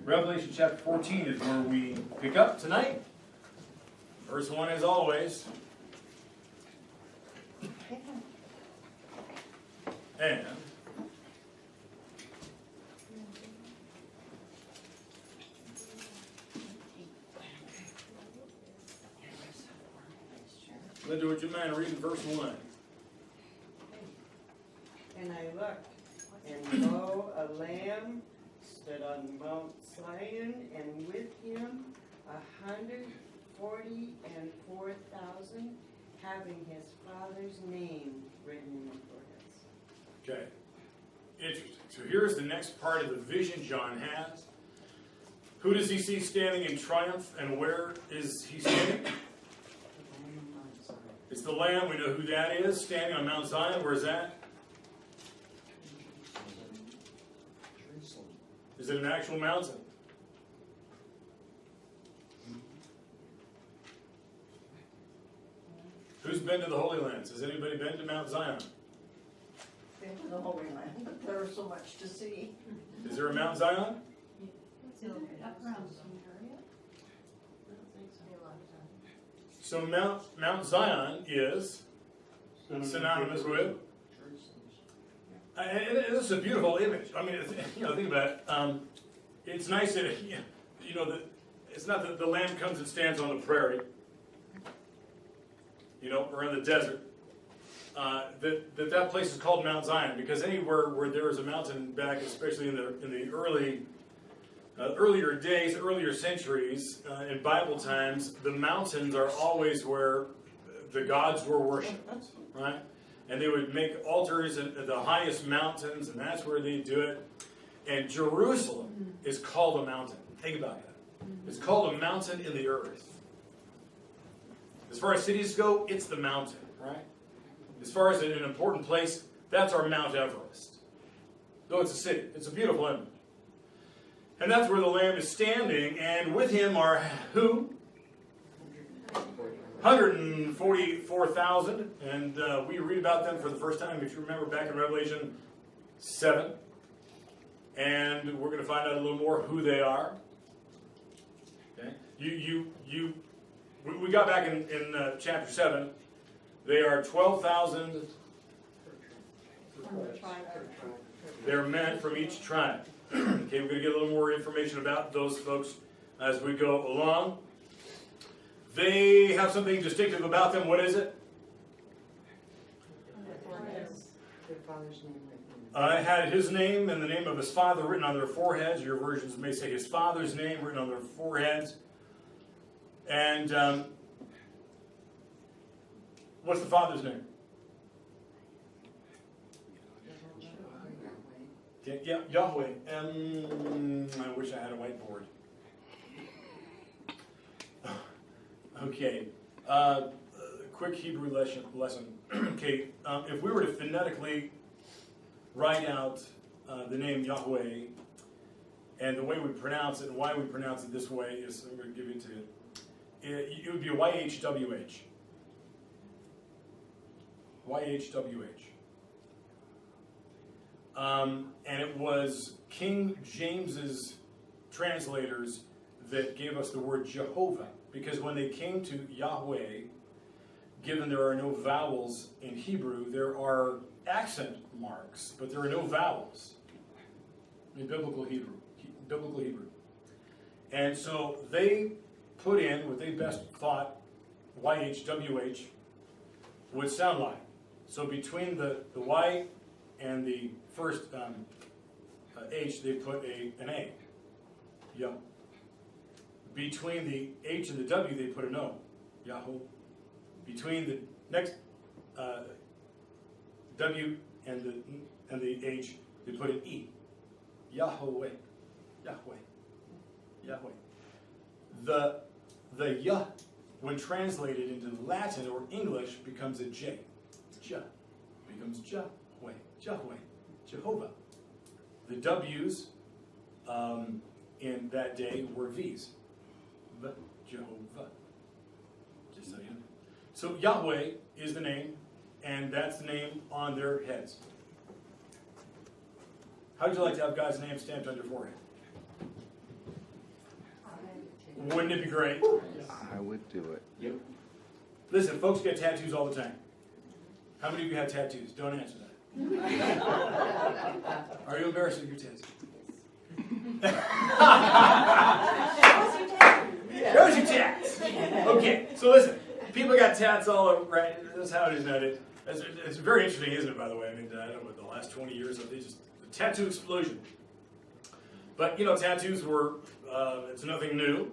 Revelation chapter 14 is where we pick up tonight. Verse 1 as always. And Linda, would you mind reading verse 1? And I looked, and lo, a lamb stood on Mount Zion, and with him 144,000, having his father's name written in their foreheads. Okay. Interesting. So here's the next part of the vision John has. Who does he see standing in triumph, and where is he standing? It's the Lamb. We know who that is, standing on Mount Zion. Where is that? Is it an actual mountain? Who's been to the Holy Lands? Has anybody been to Mount Zion? Been to the Holy Land, but there was so much to see. Is there a Mount Zion? So Mount Zion is synonymous with. And this is a beautiful image. I mean, think about it. It's nice that that it's not that the Lamb comes and stands on the prairie, or in the desert. That place is called Mount Zion because anywhere where there is a mountain back, especially in the earlier days, earlier centuries, in Bible times, the mountains are always where the gods were worshipped, right? And they would make altars at the highest mountains, and that's where they do it. And Jerusalem is called a mountain. Think about that. It's called a mountain in the earth. As far as cities go, it's the mountain, right? As far as an important place, that's our Mount Everest. Though it's a city. It's a beautiful image. And that's where the Lamb is standing, and with him are who? 144,000, and we read about them for the first time, if you remember, back in Revelation 7. And we're going to find out a little more who they are. Okay, we got back in chapter 7. They are 12,000. They're men from each tribe. Okay, we're going to get a little more information about those folks as we go along. They have something distinctive about them. What is it? Their father's name written. I had his name and the name of his father written on their foreheads. Your versions may say his father's name written on their foreheads. And what's the father's name? Yeah, Yahweh. I wish I had a whiteboard. Okay. Quick Hebrew lesson. Okay. If we were to phonetically write out the name Yahweh, and the way we pronounce it and why we pronounce it this way is, I'm going to give it to you. It would be YHWH. YHWH. And it was King James's translators that gave us the word Jehovah, because when they came to Yahweh, given there are no vowels in Hebrew, there are accent marks, but there are no vowels in biblical Hebrew. And so they put in what they best thought YHWH would sound like. So between the Y and the first H, they put an A. Yah. Between the H and the W, they put an O. Yahoo. Between the next W and the H, they put an E. Yahweh. Yahweh. Yahweh. The Yah, when translated into Latin or English, becomes a J. Jah. Becomes Yahweh. Yahweh. Jehovah. The W's in that day were V's. But Jehovah. Just so you know. So Yahweh is the name, and that's the name on their heads. How would you like to have God's name stamped on your forehead? Wouldn't it be great? I would do it. Yep. Listen, folks get tattoos all the time. How many of you have tattoos? Don't answer that. Are you embarrassed of your tattoos? Shows you tats. Okay, so listen. People got tats all over, right? That's how it is nowadays. It's very interesting, isn't it, by the way? I mean, I don't know, the last 20 years of just the tattoo explosion. But, you know, tattoos were, it's nothing new.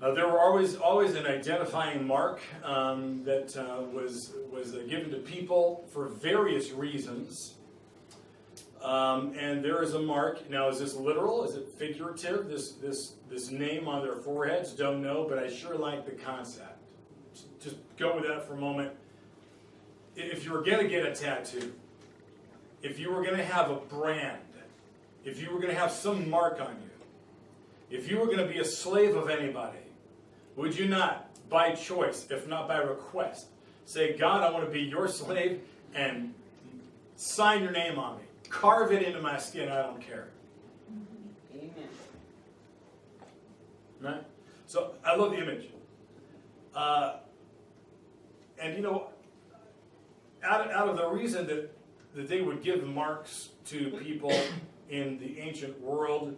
There were always an identifying mark that was given to people for various reasons. And there is a mark. Now, is this literal? Is it figurative? This name on their foreheads? Don't know, but I sure like the concept. Just go with that for a moment. If you were going to get a tattoo, if you were going to have a brand, if you were going to have some mark on you, if you were going to be a slave of anybody, would you not, by choice, if not by request, say, God, I want to be your slave and sign your name on me. Carve it into my skin, I don't care. Amen. Right? So, I love the image. And you know, out of the reason that they would give marks to people in the ancient world,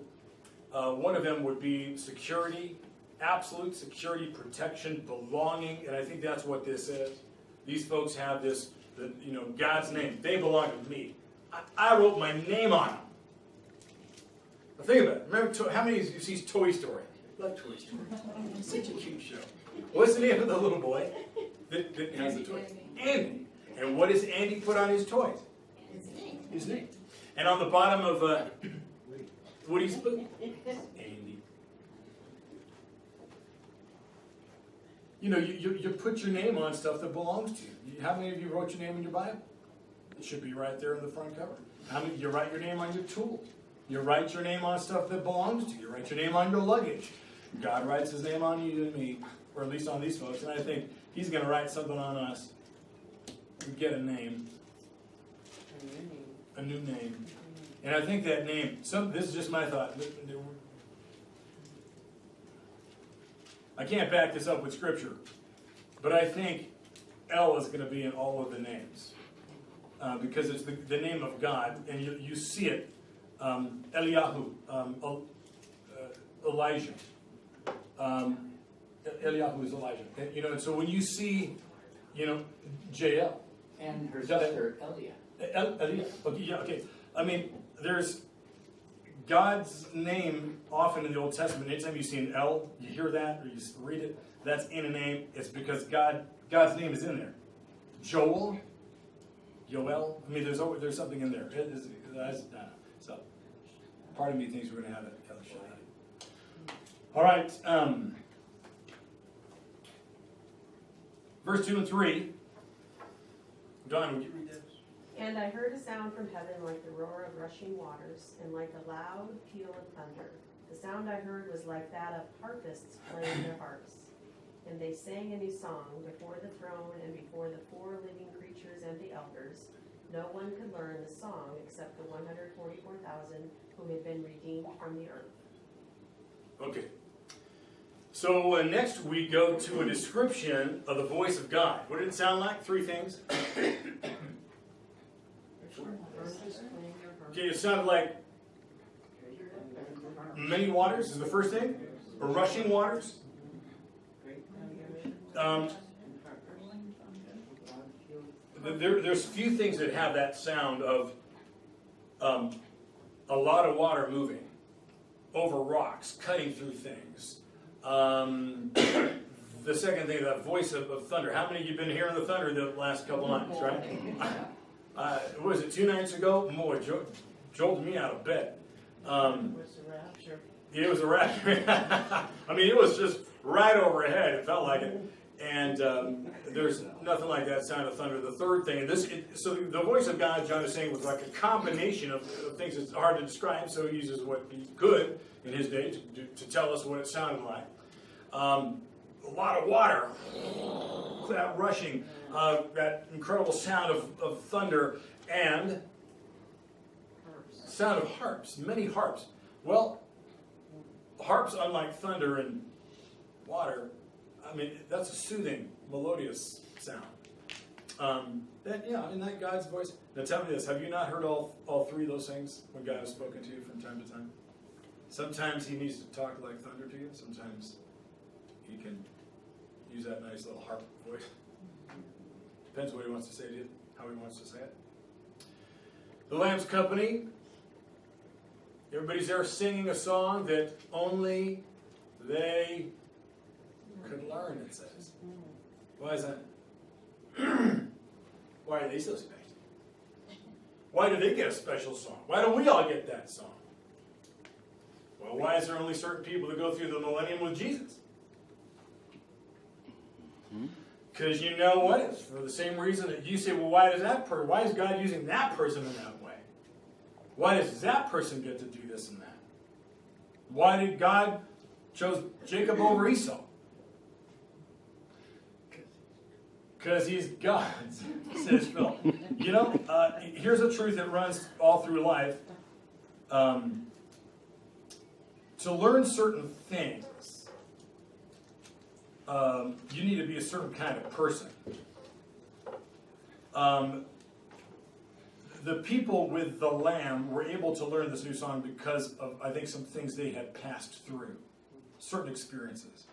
one of them would be security, absolute security, protection, belonging, and I think that's what this is. These folks have this, God's name. They belong to me. I wrote my name on them. Now think about it. Remember, how many of you see Toy Story? Love Toy Story. It's such a cute show. What's the name of the little boy that has the toy? Andy. And what does Andy put on his toys? His name. And on the bottom of Woody's boot? Andy. You know, you put your name on stuff that belongs to you. How many of you wrote your name in your Bible? It should be right there in the front cover. How many? You write your name on your tools. You write your name on stuff that belongs to you. You write your name on your luggage. God writes his name on you and me, or at least on these folks, and I think he's going to write something on us. We get a name. A new name. And I think that name, this is just my thought. I can't back this up with scripture, but I think L is going to be in all of the names. Because it's the name of God, and you see it. Eliyahu, Elijah. Eliyahu is Elijah. And so when you see, Jael. And her sister, Elia. Elia. Okay, yeah, okay. I mean, there's God's name often in the Old Testament. Anytime you see an L, you hear that, or you read it, that's in a name. It's because God's name is in there. Joel. I mean, there's something in there. So, part of me thinks we're going to have it. All right. Verse 2 and 3. Don, would you read this? And I heard a sound from heaven like the roar of rushing waters, and like a loud peal of thunder. The sound I heard was like that of harpists playing their harps. And they sang a new song before the throne and before the 4 living creatures and the elders. No one could learn the song except the 144,000 who had been redeemed from the earth. Okay. So next we go to a description of the voice of God. What did it sound like? 3 things. Okay, it sounded like many waters is the first thing. Or rushing waters. There's few things that have that sound of a lot of water moving over rocks, cutting through things. The second thing, that voice of thunder. How many of you have been hearing the thunder the last couple nights, right? Was it 2 nights ago? Boy, jolted me out of bed. It was a rapture. It was a rapture. I mean, it was just right overhead. It felt like it. And there's nothing like that sound of thunder. The third thing, so the voice of God, John is saying, was like a combination of things that's hard to describe, so he uses what he could in his day to tell us what it sounded like. A lot of water, that rushing, that incredible sound of thunder, and sound of harps, many harps. Well, harps, unlike thunder and water, I mean, that's a soothing, melodious sound. Isn't that God's voice? Now tell me this, have you not heard all three of those things when God has spoken to you from time to time? Sometimes he needs to talk like thunder to you. Sometimes he can use that nice little harp voice. Depends what he wants to say to you, how he wants to say it. The Lamb's Company. Everybody's there singing a song that only they could learn, it says. Why is that? Why are they so special? Why do they get a special song? Why don't we all get that song? Well, why is there only certain people that go through the millennium with Jesus? Because you know what? It's for the same reason that you say, well, why is God using that person in that way? Why does that person get to do this and that? Why did God chose Jacob over Esau? Because he's God, says Phil. You know, here's a truth that runs all through life. To learn certain things, you need to be a certain kind of person. The people with the Lamb were able to learn this new song because of, I think, some things they had passed through, certain experiences.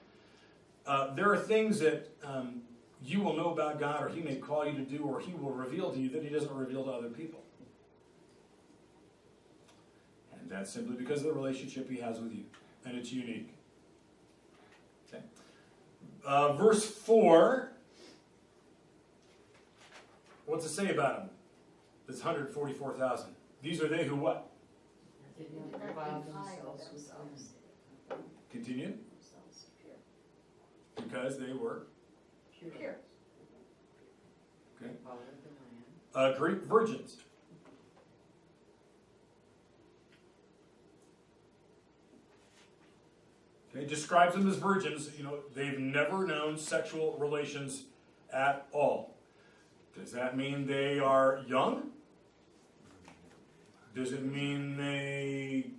There are things that you will know about God, or he may call you to do, or he will reveal to you that he doesn't reveal to other people. And that's simply because of the relationship he has with you. And it's unique. Okay. Verse 4. What's it say about them? This 144,000. These are they who what? Continue. Because they were Pure. Okay. Greek virgins. Okay, describes them as virgins. You know, they've never known sexual relations at all. Does that mean they are young? Does it mean they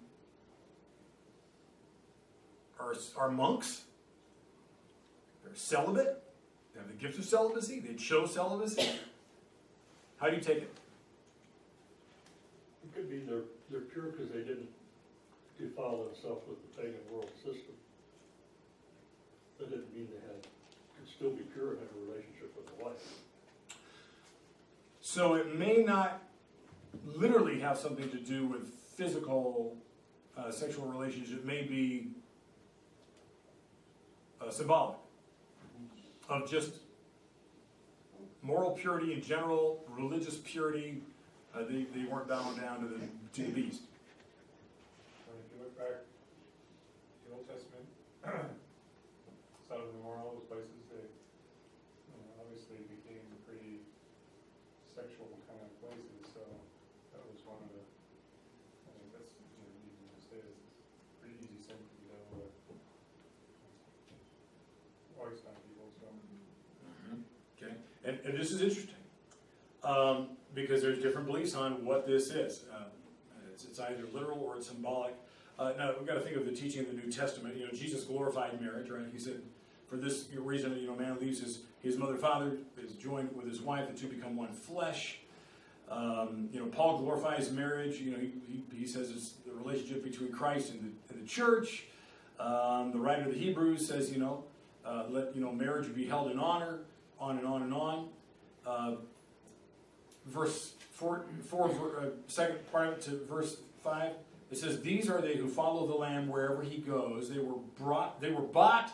are monks? They're celibate? They have the gift of celibacy? They chose celibacy? How do you take it? It could be they're pure because they didn't defile themselves with the pagan world system. That didn't mean they could still be pure and have a relationship with the wife. So it may not literally have something to do with physical sexual relationship. It may be symbolic of just moral purity in general, religious purity. They weren't bowing down to the beast. If you look back the Old Testament, Sodom and Gomorrah, all those places, they obviously became pretty sexual kind of places. So that was one of the. I think that's even to say it's pretty easy sin for the devil to always find people. So. Okay, and this is interesting because there's different beliefs on what this is. It's either literal or it's symbolic. Now we've got to think of the teaching of the New Testament. You know, Jesus glorified marriage, right? He said, for this reason, man leaves his mother, father, is joined with his wife, the two become one flesh. Paul glorifies marriage. He says it's the relationship between Christ and the church. The writer of the Hebrews says, let marriage be held in honor. On and on and on. Verse 4, second part of it to verse 5, it says, "These are they who follow the Lamb wherever he goes. They were bought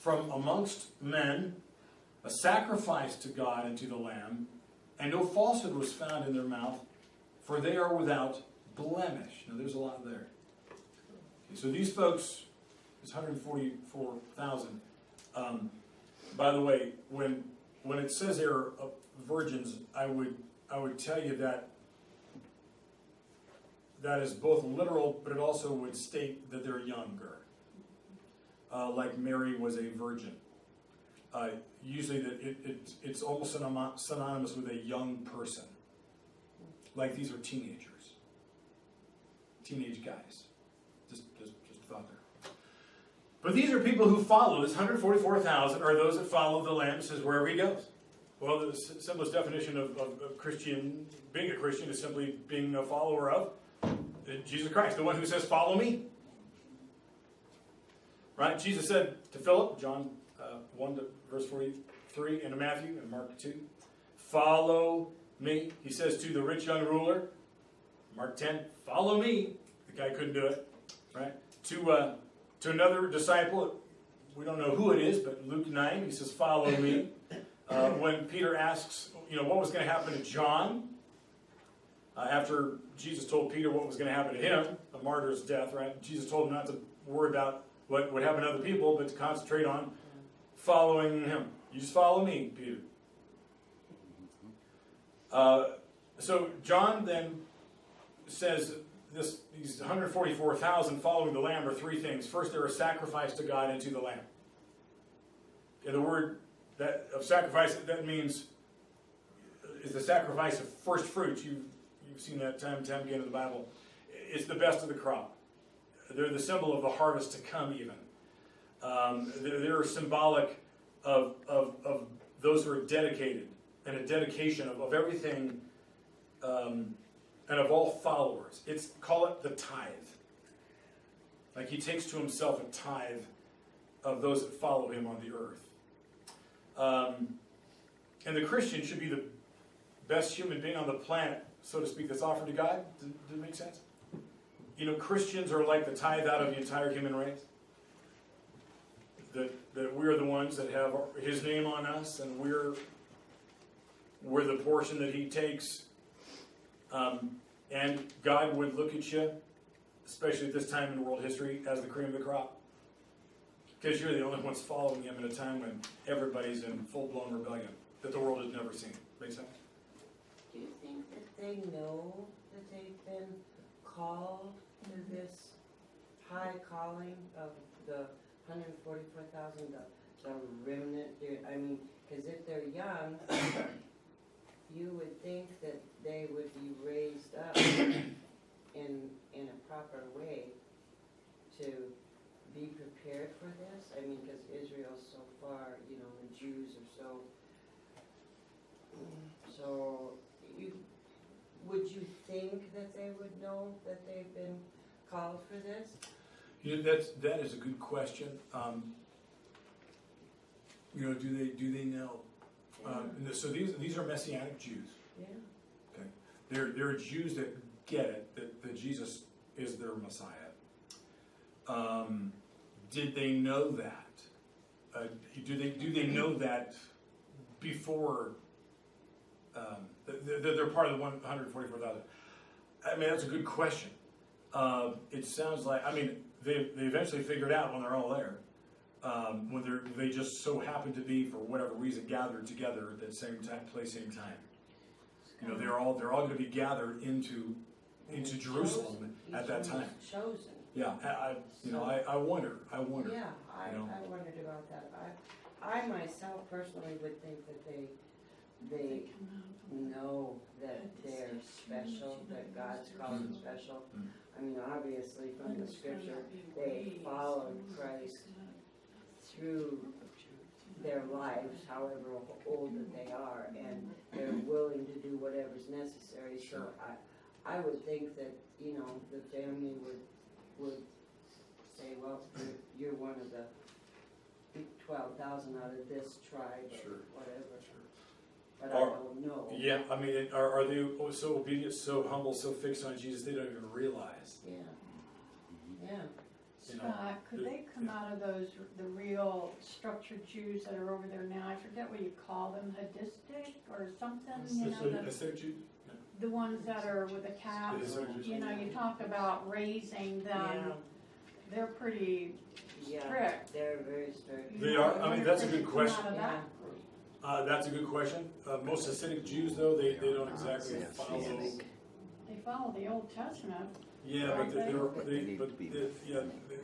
from amongst men, a sacrifice to God and to the Lamb, and no falsehood was found in their mouth, for they are without blemish." Now there's a lot there. Okay, so these folks, this 144,000. By the way, when it says they're virgins, I would tell you that is both literal, but it also would state that they're younger. Like Mary was a virgin. Usually it's almost synonymous with a young person. Like these are teenagers. Teenage guys. Just a thought But these are people who follow. This 144,000 are those that follow the Lamb, says wherever he goes. Well, the simplest definition of Christian, being a Christian, is simply being a follower of Jesus Christ, the one who says, follow me. Right? Jesus said to Philip, John 1 to verse 43, and to Matthew and Mark 2, follow me. He says to the rich young ruler, Mark 10, follow me. The guy couldn't do it. Right? To another disciple, we don't know who it is, but Luke 9, he says, follow me. When Peter asks, what was going to happen to John, after Jesus told Peter what was going to happen to him, a martyr's death, right? Jesus told him not to worry about what would happen to other people, but to concentrate on following him. You just follow me, Peter. So John then says these 144,000 following the Lamb are three things. First, they're a sacrifice to God and to the Lamb. And the word of sacrifice, that means is the sacrifice of first fruits. You've seen that time and time again in the Bible. It's the best of the crop. They're the symbol of the harvest to come even. They're symbolic of those who are dedicated, and a dedication of everything, and of all followers. Call it the tithe. Like he takes to himself a tithe of those that follow him on the earth. And the Christian should be the best human being on the planet, so to speak, that's offered to God. Does it make sense? Christians are like the tithe out of the entire human race. That we're the ones that have his name on us, and we're the portion that he takes. And God would look at you, especially at this time in world history, as the cream of the crop. Because you're the only ones following him at a time when everybody's in full-blown rebellion that the world has never seen. Make sense? Do you think that they know that they've been called to this high calling of the 144,000, the remnant? I mean, because if they're young, you would think that they would be raised up in a proper way to be prepared for this. I mean, because Israel's so far, the Jews are so would you think that they would know that they've been called for this? That is a good question. Do they know? So these are Messianic Jews. Yeah. Okay, they're Jews that get it that Jesus is their Messiah. Did they know that? Do they know that before they're part of the 144,000? I mean, that's a good question. It sounds like, they eventually figured out when they're all there, when they just so happen to be, for whatever reason, gathered together at the same time, place, same time. They're all going to be gathered into Jerusalem at that time. Chosen. Yeah, I wonder. Yeah, I wondered about that. I myself personally would think that they know that they're special, that God's called them special. I mean, obviously from the scripture, they followed Christ through their lives, however old that they are, and they're willing to do whatever's necessary. So I would think that, the family would say, well, you're one of the 12,000 out of this tribe, or whatever. But I don't know. Yeah, are they so obedient, so humble, so fixed on Jesus, they don't even realize? Yeah. Could they come out of the real structured Jews that are over there now? I forget what you call them, hadistic or something, the ones that are with the caps. You talk about raising them. They're pretty strict. They're very strict. They are? That's a good question. That's a good question. Most Hasidic Jews, though, they don't exactly follow. They follow the Old Testament. Yeah, but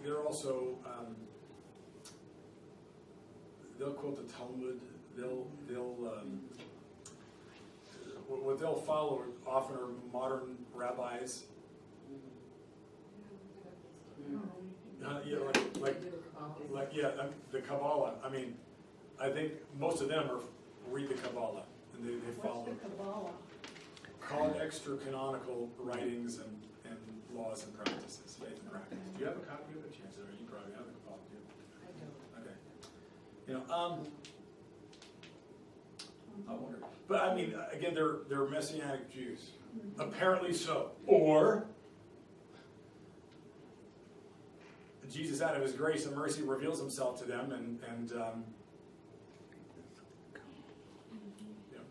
they're also they'll quote the Talmud. What they'll follow often are modern rabbis. Yeah, the Kabbalah. I mean, I think most of them read the Kabbalah and they follow. What's the Kabbalah? Called extra canonical writings and laws and practices, faith and practice. Do you have a copy of it, Chance? Or you probably have the Kabbalah too. I don't. Okay. You know, I wonder. But I mean, again, they're Messianic Jews. Apparently so. Or Jesus, out of his grace and mercy, reveals himself to them, and you know,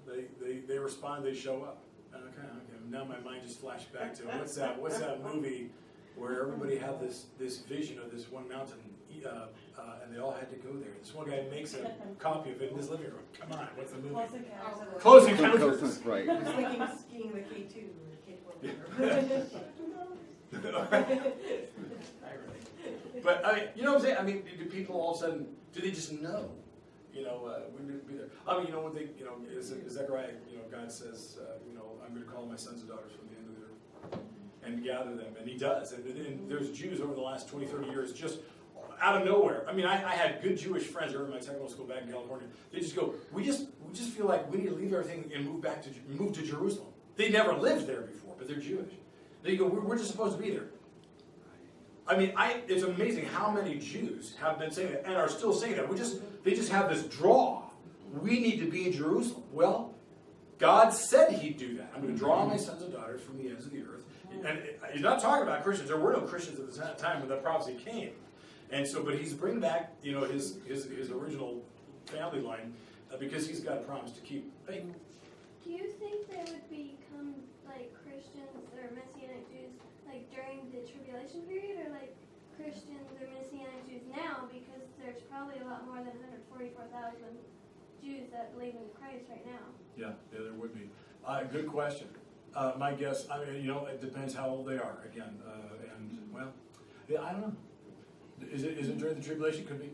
they respond, they show up. Okay. Now my mind just flashed back to what's that movie where everybody had this vision of this one mountain, and they all had to go there. This one guy makes a copy of it in his living room. Come on, what's the movie? Close Encounters. Right. I was thinking skiing the K2 or K12. But I mean, you know what I'm saying? I mean, do people all of a sudden, do they just know? You know, when to be there. I mean, you know, when they, you know, Zechariah, you know, God says, you know, I'm going to call my sons and daughters from the end of the earth and gather them. And he does. And there's Jews over the last 20, 30 years just out of nowhere. I mean, I had good Jewish friends over in my technical school back in California. They just go, we just feel like we need to leave everything and move to Jerusalem. They never lived there before, but they're Jewish. They go, we're just supposed to be there. I mean, it's amazing how many Jews have been saying that and are still saying that. They just have this draw. We need to be in Jerusalem. Well, God said he'd do that. I'm going to draw my sons and daughters from the ends of the earth. And he's not talking about Christians. There were no Christians at the time when that prophecy came. And so, but he's bringing back, you know, his original family line because he's got a promise to keep. Hey. Do you think they would become like Christians or Messianic Jews like during the tribulation period, or like Christians or Messianic Jews now, because there's probably a lot more than 144,000 Jews that believe in Christ right now? Yeah, there would be. Good question. My guess, I mean, you know, it depends how old they are. Again, and well, yeah, I don't know. Is it during the tribulation? Could be.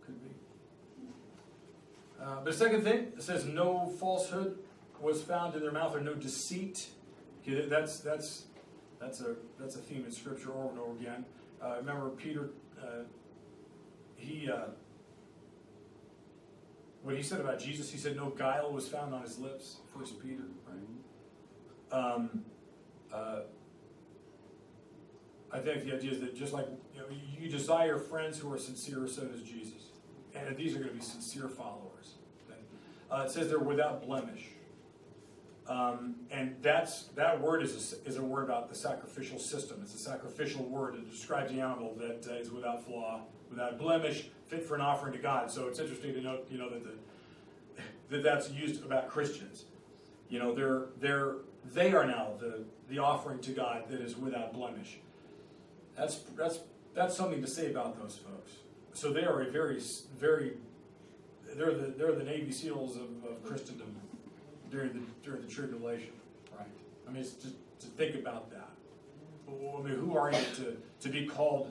Could be. But the second thing, it says no falsehood was found in their mouth, or no deceit. Okay, that's a theme in Scripture over and over again. Remember Peter, what he said about Jesus, he said no guile was found on his lips. 1 Peter, right? I think the idea is that just like you desire friends who are sincere, so does Jesus, and these are going to be sincere followers. Okay? It says they're without blemish. And that word is a word about the sacrificial system. It's a sacrificial word. It describes the animal that is without flaw, without blemish, fit for an offering to God. So it's interesting to note, you know, that's used about Christians. You know, they are now the offering to God that is without blemish. That's something to say about those folks. So they are a very they're the Navy SEALs of Christendom during the tribulation, right? I mean, it's just to think about that. I mean, who are you to be called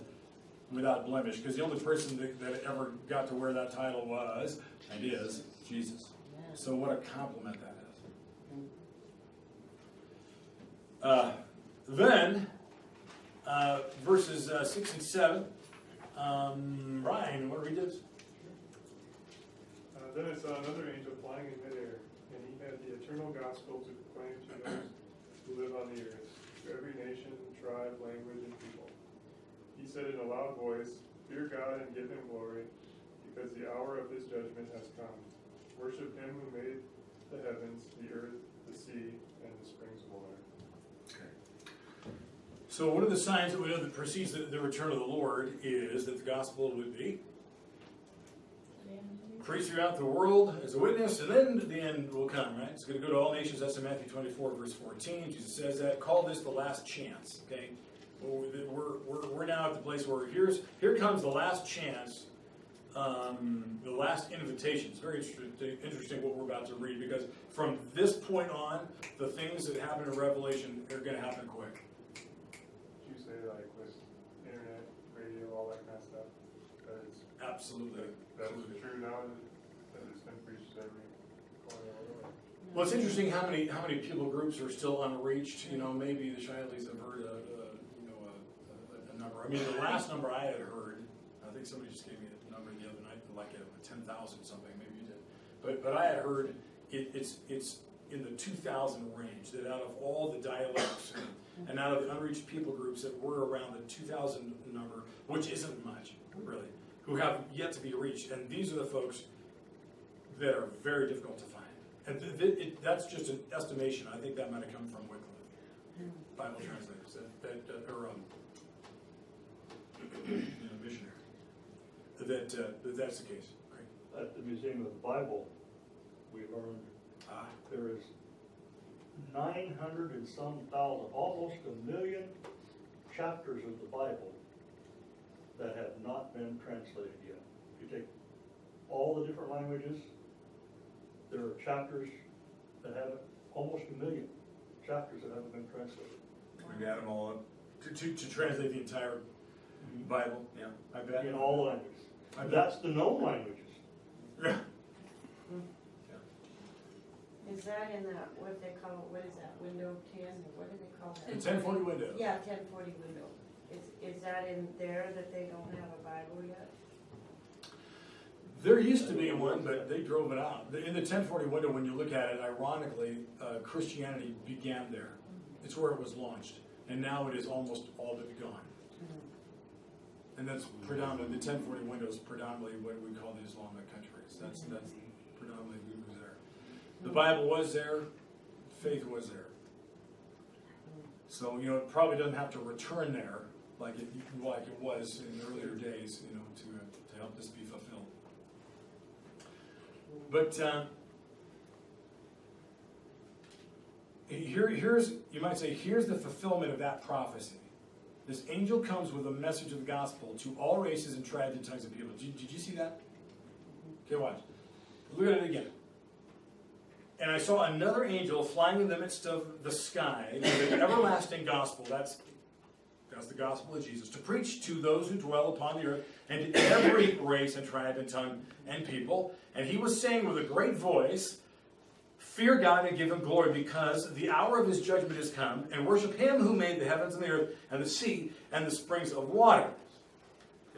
without blemish? Because the only person that ever got to wear that title was and is Jesus. So what a compliment that is. Then verses 6 and 7. Ryan, you want to read this? Then I saw another angel flying in midair, and he had the eternal gospel to proclaim to those who live on the earth, to every nation, tribe, language, and people. He said in a loud voice, "Fear God and give him glory, because the hour of his judgment has come. Worship him who made the heavens, the earth, the sea, and the springs of water." Okay. So one of the signs that we know that precedes the return of the Lord is that the gospel would be preached throughout the world as a witness, and then the end will come, right? It's going to go to all nations. That's in Matthew 24, verse 14. Jesus says that. Call this the last chance, okay? Well, we're now at the place where here comes the last chance, the last invitation. It's very interesting what we're about to read, because from this point on, the things that happen in Revelation are going to happen quick. You say like with internet, radio, all that kind of stuff? Absolutely. That's true now that it's been preached every corner of the world. Well, it's interesting how many people groups are still unreached. You know, maybe the Shileys have heard number. I mean, the last number I had heard, I think somebody just gave me a number the other night, like a 10,000 something, maybe you did. But I had heard it's in the 2,000 range, that out of all the dialects and out of the unreached people groups that were around the 2,000 number, which isn't much, really, who have yet to be reached. And these are the folks that are very difficult to find. And that's just an estimation. I think that might have come from Wycliffe, Bible translators, missionary. That's the case. Right? At the Museum of the Bible, we learned there is 900 and some thousand, almost 1 million chapters of the Bible that have not been translated yet. If you take all the different languages, there are chapters that haven't, almost 1 million chapters that haven't been translated. We've add them all up to translate the entire Bible. Yeah, I bet. In all languages. That's the known languages. Yeah. Is that in that, what they call, what is that, window 10, or what do they call that? The 1040 window. Yeah, 1040 window. Is that in there that they don't have a Bible yet? There used to be one, but they drove it out. In the 1040 window, when you look at it, ironically, Christianity began there. It's where it was launched. And now it is almost all but gone. And that's predominantly, the 1040 window is predominantly what we call the Islamic countries. That's predominantly who was there. The Bible was there, faith was there. So, it probably doesn't have to return there like it was in the earlier days, to help this be fulfilled. But here's, you might say, here's the fulfillment of that prophecy. This angel comes with a message of the gospel to all races and tribes and tongues of people. Did you see that? Okay, watch. Look at it again. And I saw another angel flying in the midst of the sky with an everlasting gospel. That's the gospel of Jesus. To preach to those who dwell upon the earth and to every race and tribe and tongue and people. And he was saying with a great voice, fear God and give him glory, because the hour of his judgment has come, and worship him who made the heavens and the earth and the sea and the springs of water.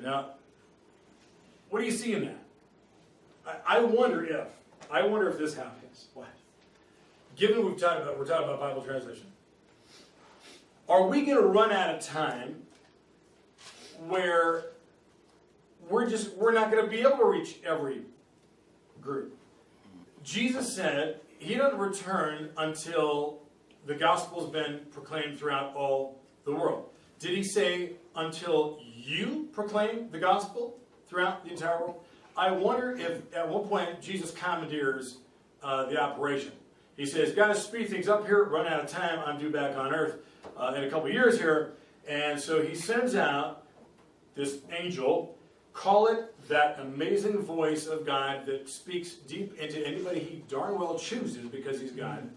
Now, what do you see in that? I wonder if this happens. What? Given we're talking about Bible translation, are we going to run out of time where we're not going to be able to reach every group? Jesus said he doesn't return until the gospel's been proclaimed throughout all the world. Did he say until you proclaim the gospel throughout the entire world? I wonder if at one point Jesus commandeers the operation. He says, got to speed things up here, run out of time, I'm due back on earth in a couple of years here. And so he sends out this angel, call it that amazing voice of God that speaks deep into anybody he darn well chooses because he's God.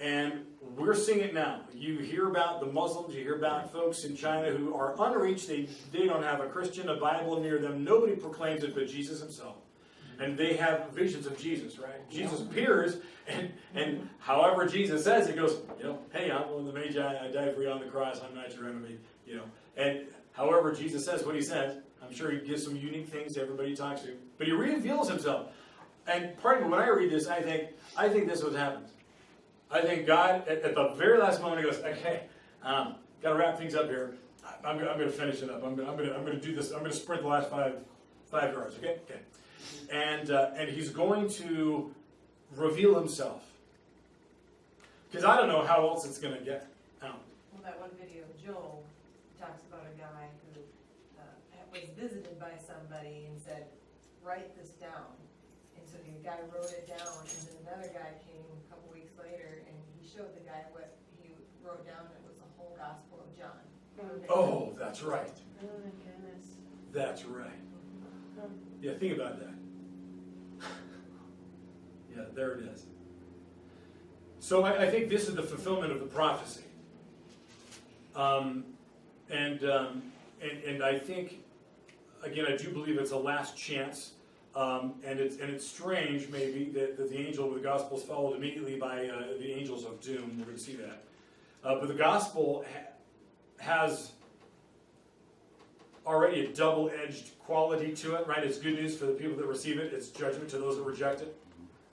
And we're seeing it now. You hear about the Muslims, you hear about folks in China who are unreached. They don't have a Christian, a Bible near them. Nobody proclaims it but Jesus himself. And they have visions of Jesus, right? Jesus appears, and however Jesus says, it goes, hey, I'm one of the Magi, I died for you on the cross, I'm not your enemy, And however Jesus says what he says, I'm sure he gives some unique things to everybody he talks to, but he reveals himself. And pardon me, when I read this, I think this is what happens. I think God, at the very last moment, he goes, okay, got to wrap things up here. I'm going to finish it up. I'm going to do this. I'm going to sprint the last five yards. Okay. And he's going to reveal himself, because I don't know how else it's going to get out. Well, that one video of Joel talks about a guy who was visited by somebody and said, write this down. And so the guy wrote it down, and then another guy came a couple weeks later, and he showed the guy what he wrote down, and it was the whole Gospel of John. Oh, that's right. Oh my goodness. That's right. Yeah, think about that. Yeah, there it is. So I think this is the fulfillment of the prophecy. And I think, again, I do believe it's a last chance. And it's strange, maybe, that the angel with the gospel is followed immediately by the angels of doom. We're going to see that. But the gospel has already a double-edged quality to it, right? It's good news for the people that receive it. It's judgment to those that reject it,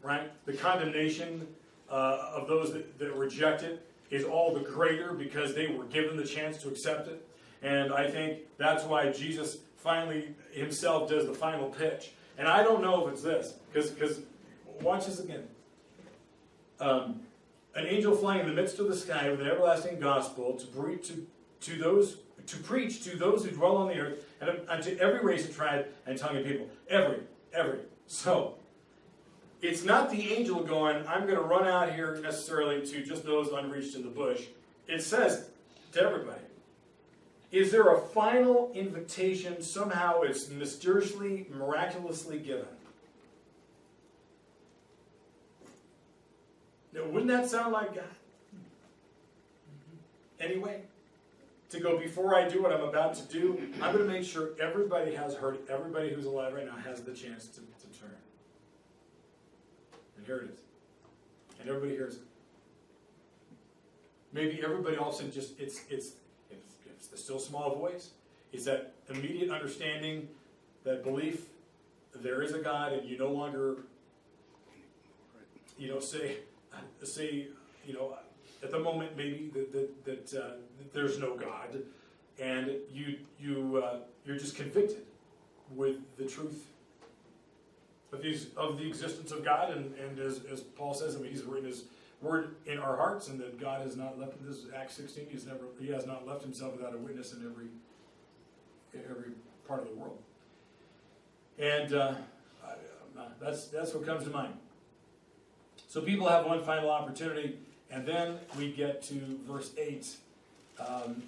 right? The condemnation of those that reject it is all the greater because they were given the chance to accept it. And I think that's why Jesus finally himself does the final pitch. And I don't know if it's this, because watch this again. An angel flying in the midst of the sky with an everlasting gospel to preach to those who dwell on the earth, and unto every race and tribe and tongue of people. Every. So, it's not the angel going, I'm going to run out here necessarily to just those unreached in the bush. It says to everybody. Is there a final invitation? Somehow it's mysteriously, miraculously given. Now, wouldn't that sound like God? Anyway, to go, before I do what I'm about to do, I'm going to make sure everybody has heard it. Everybody who's alive right now has the chance to turn. And here it is. And everybody hears it. Maybe everybody all of a sudden just, it's the still small voice. It's that immediate understanding, that belief that there is a God, and you no longer, say, at the moment maybe that there's no God, and you're just convicted with the truth of the existence of God, and as Paul says, He's written His word in our hearts, and that God has not left. This is Acts 16. He has not left Himself without a witness in every part of the world, and that's what comes to mind. So people have one final opportunity, and then we get to verse 8,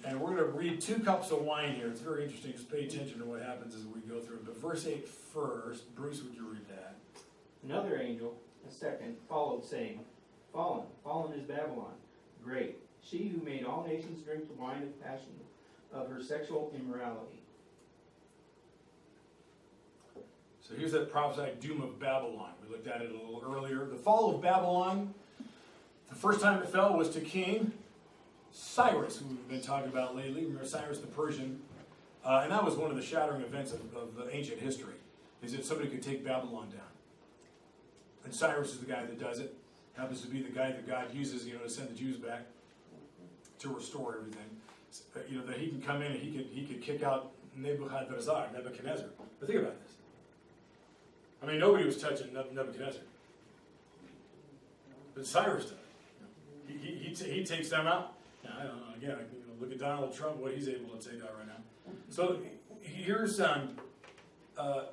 and we're going to read 2 cups of wine here. It's very interesting. Just pay attention to what happens as we go through it. But verse 8 first. Bruce, would you read that? Another angel, a second, followed, saying, Fallen, fallen is Babylon, great, she who made all nations drink the wine of passion of her sexual immorality. So here's that prophesied doom of Babylon. We looked at it a little earlier. The fall of Babylon, the first time it fell was to King Cyrus, who we've been talking about lately. Remember Cyrus the Persian? And that was one of the shattering events of ancient history, is that somebody could take Babylon down. And Cyrus is the guy that does it. Happens to be the guy that God uses, to send the Jews back to restore everything. That he can come in and he could kick out Nebuchadnezzar. But think about this. Nobody was touching Nebuchadnezzar, but Cyrus does. He takes them out. Now, I don't know. Again, look at Donald Trump, what he's able to take out right now. So here's the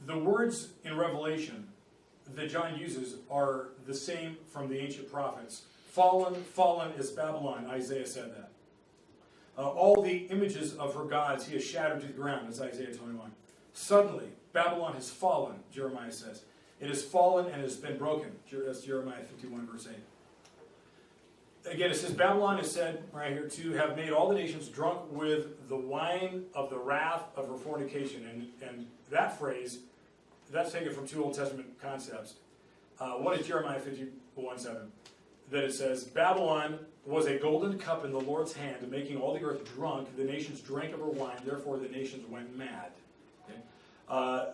words in Revelation that John uses are the same from the ancient prophets. Fallen, fallen is Babylon, Isaiah said that. All the images of her gods he has shattered to the ground, as Isaiah 21. Suddenly, Babylon has fallen, Jeremiah says. It has fallen and has been broken. That's Jeremiah 51, verse 8. Again, it says, Babylon is said, right here, to have made all the nations drunk with the wine of the wrath of her fornication. And that phrase, that's taken from 2 Old Testament concepts. One is Jeremiah 51:7, that it says, Babylon was a golden cup in the Lord's hand, making all the earth drunk. The nations drank of her wine, therefore the nations went mad. Okay?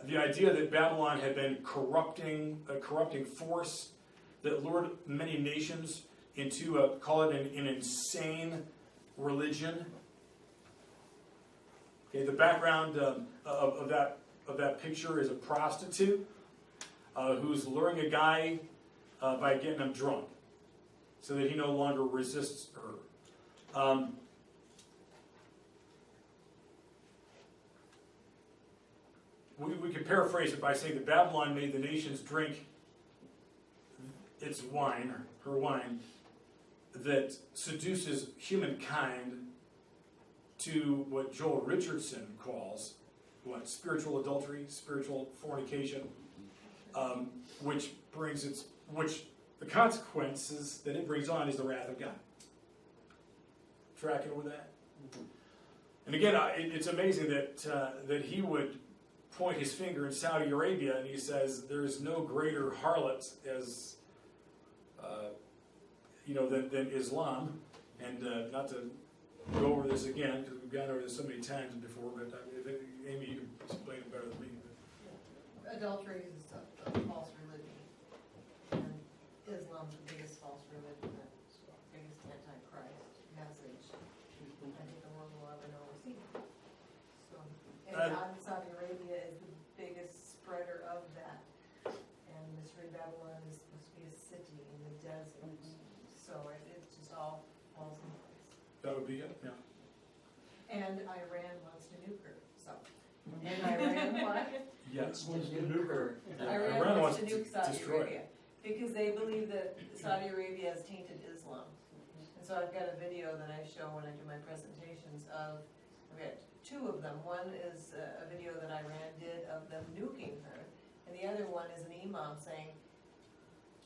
The idea that Babylon had been a corrupting force that lured many nations into, call it an insane religion. Okay, the background of that picture is a prostitute who's luring a guy by getting him drunk so that he no longer resists her. We could paraphrase it by saying that Babylon made the nations drink its wine, her wine, that seduces humankind to what Joel Richardson calls spiritual adultery, spiritual fornication, which the consequences that it brings on is the wrath of God. Tracking with that? And again, it's amazing that he would point his finger in Saudi Arabia and he says there's no greater harlot as than Islam, and not to go over this again, because we've gone over this so many times before, but Amy, you can explain it better than me. Adultery is a false religion, and Islam's the biggest false religion, the biggest antichrist message I think the world will ever know or see. So, and Saudi Arabia is the biggest spreader of that, and Mystery Babylon is supposed to be a city in the desert, so it just all falls in place. That would be it, yeah. And Iran wants to nuke her, so. And Iran what? Yes. Iran wants to nuke Saudi Arabia because they believe that Saudi Arabia has tainted Islam. And so I've got a video that I show when I do my presentations of, I've got two of them. One is a video that Iran did of them nuking her, and the other one is an imam saying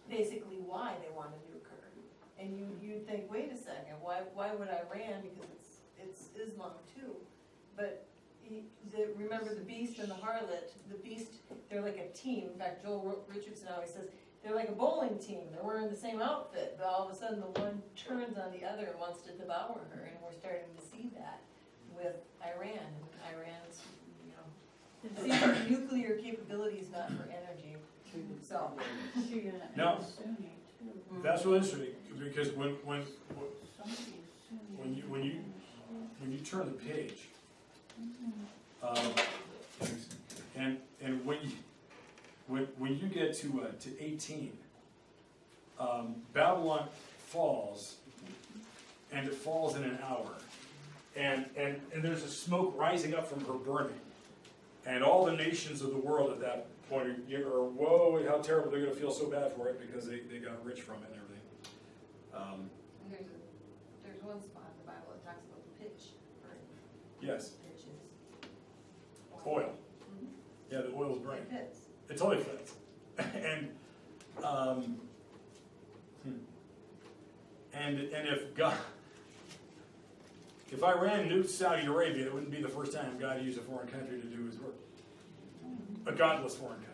basically why they want to nuke her. And you'd think, wait a second, why would Iran? Because it's Islam too. But remember the beast and the harlot, the beast, they're like a team. In fact, Joel Richardson always says, they're like a bowling team. They're wearing the same outfit, but all of a sudden the one turns on the other and wants to devour her. And we're starting to see that with Iran. And Iran's, see, nuclear capabilities not for energy. So, Now, that's really interesting, because when you turn the page, and when you get to 18, Babylon falls, and it falls in an hour, and there's a smoke rising up from her burning, and all the nations of the world at that point are, whoa, how terrible, they're going to feel so bad for it because they got rich from it and everything. there's one spot in the Bible that talks about the pitch burning. Yes. Pitch is Oil. Yeah, the oil's burning. It fits. It totally fits. and if Iran nuked Saudi Arabia, it wouldn't be the first time God used a foreign country to do his work. A godless foreign country.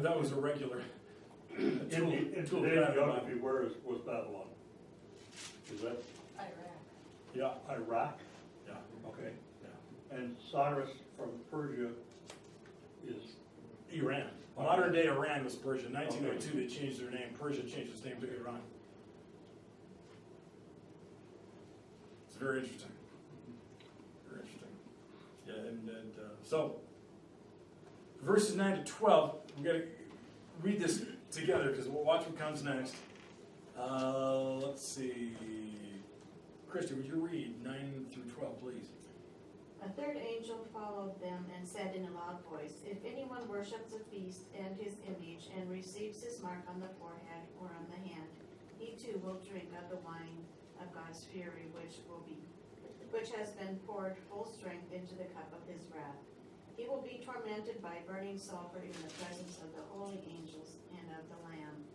That was a regular In today's geography, where was Babylon? Is that Iraq. Yeah. Iraq? Yeah. Okay. Yeah. And Cyrus from Persia is Iran. Modern day Iran was Persia. In 1902 they changed their name. Persia changed its name to Iran. It's very interesting. Very interesting. Yeah, and so verses 9 to 12, we've got to read this together because we'll watch what comes next. Let's see. Christy, would you read 9 through 12, please? A third angel followed them and said in a loud voice, "If anyone worships a beast and his image and receives his mark on the forehead or on the hand, he too will drink of the wine of God's fury, which has been poured full strength into the cup of his wrath. He will be tormented by burning sulfur in the presence of the holy angels and of the Lamb.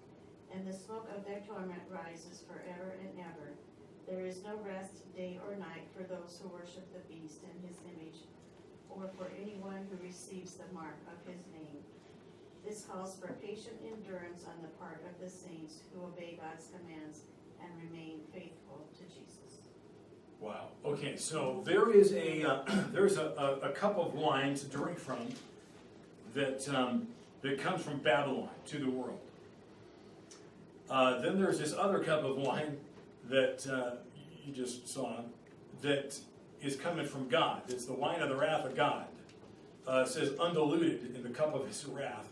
And the smoke of their torment rises forever and ever. There is no rest day or night for those who worship the beast and his image, or for anyone who receives the mark of his name. This calls for patient endurance on the part of the saints who obey God's commands and remain faithful to Jesus." Wow. Okay, so there is there's a cup of wine to drink from that comes from Babylon to the world. Then there's this other cup of wine that you just saw that is coming from God. It's the wine of the wrath of God. It says undiluted in the cup of his wrath.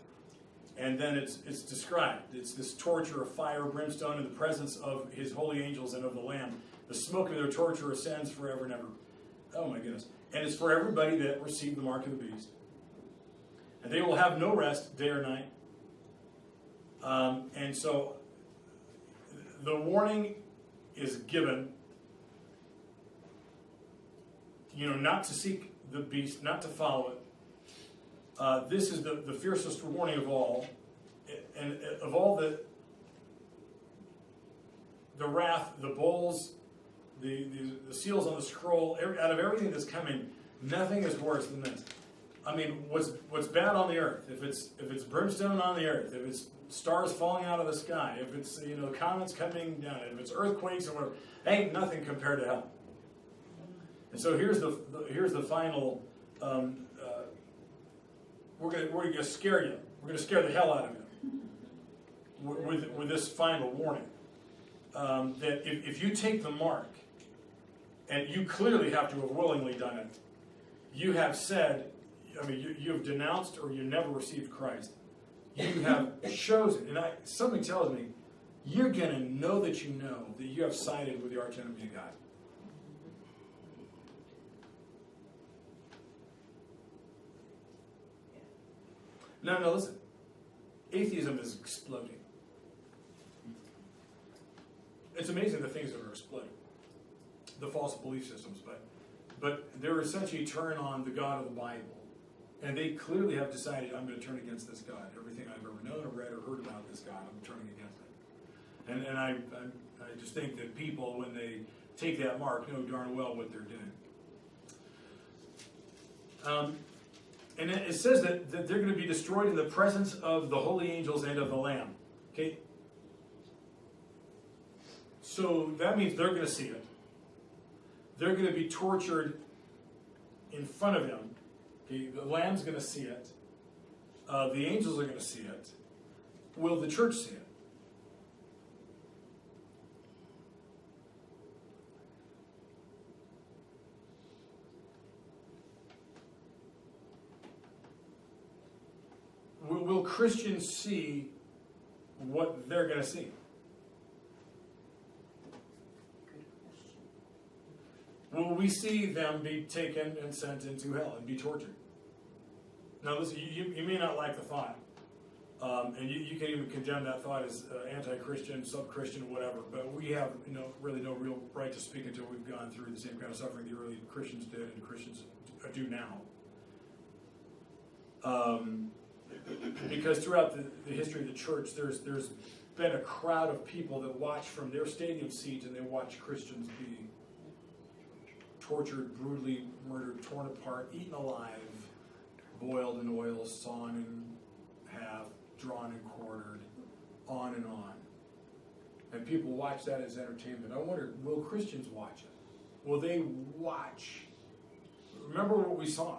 And then it's described. It's this torture of fire, brimstone in the presence of his holy angels and of the Lamb. The smoke of their torture ascends forever and ever. Oh my goodness. And it's for everybody that received the mark of the beast. And they will have no rest day or night. And so the warning is given, not to seek the beast, not to follow it. This is the fiercest warning of all. And of all the wrath, the bowls, the seals on the scroll, out of everything that's coming, nothing is worse than this. I mean, what's bad on the earth, if it's brimstone on the earth, if it's stars falling out of the sky, if it's comets coming down, if it's earthquakes or whatever, ain't nothing compared to hell. And so here's the final. We're gonna scare you. We're gonna scare the hell out of you with this final warning. That if you take the mark, and you clearly have to have willingly done it, you have said, I mean, you have denounced or you never received Christ. You have chosen, and something tells me, you're going to know that you have sided with the arch enemy of God. No, listen. Atheism is exploding. It's amazing the things that are exploding. The false belief systems, but they're essentially turn on the God of the Bible. And they clearly have decided, I'm going to turn against this God. Everything I've ever known or read or heard about this God, I'm turning against it. And I just think that people, when they take that mark, know darn well what they're doing. And it says that they're going to be destroyed in the presence of the holy angels and of the Lamb. Okay? So that means they're going to see it. They're going to be tortured in front of him. Okay? The Lamb's going to see it. The angels are going to see it. Will the church see it? Will Christians see what they're going to see? Will we see them be taken and sent into hell and be tortured? Now listen, you may not like the thought, and you can even condemn that thought as anti-Christian, sub-Christian, whatever, but we have really no real right to speak until we've gone through the same kind of suffering the early Christians did and Christians do now. Because throughout the history of the church, there's been a crowd of people that watch from their stadium seats, and they watch Christians be tortured, brutally murdered, torn apart, eaten alive, boiled in oil, sawn in half, drawn and quartered, on and on. And people watch that as entertainment. I wonder, will Christians watch it? Will they watch? Remember what we saw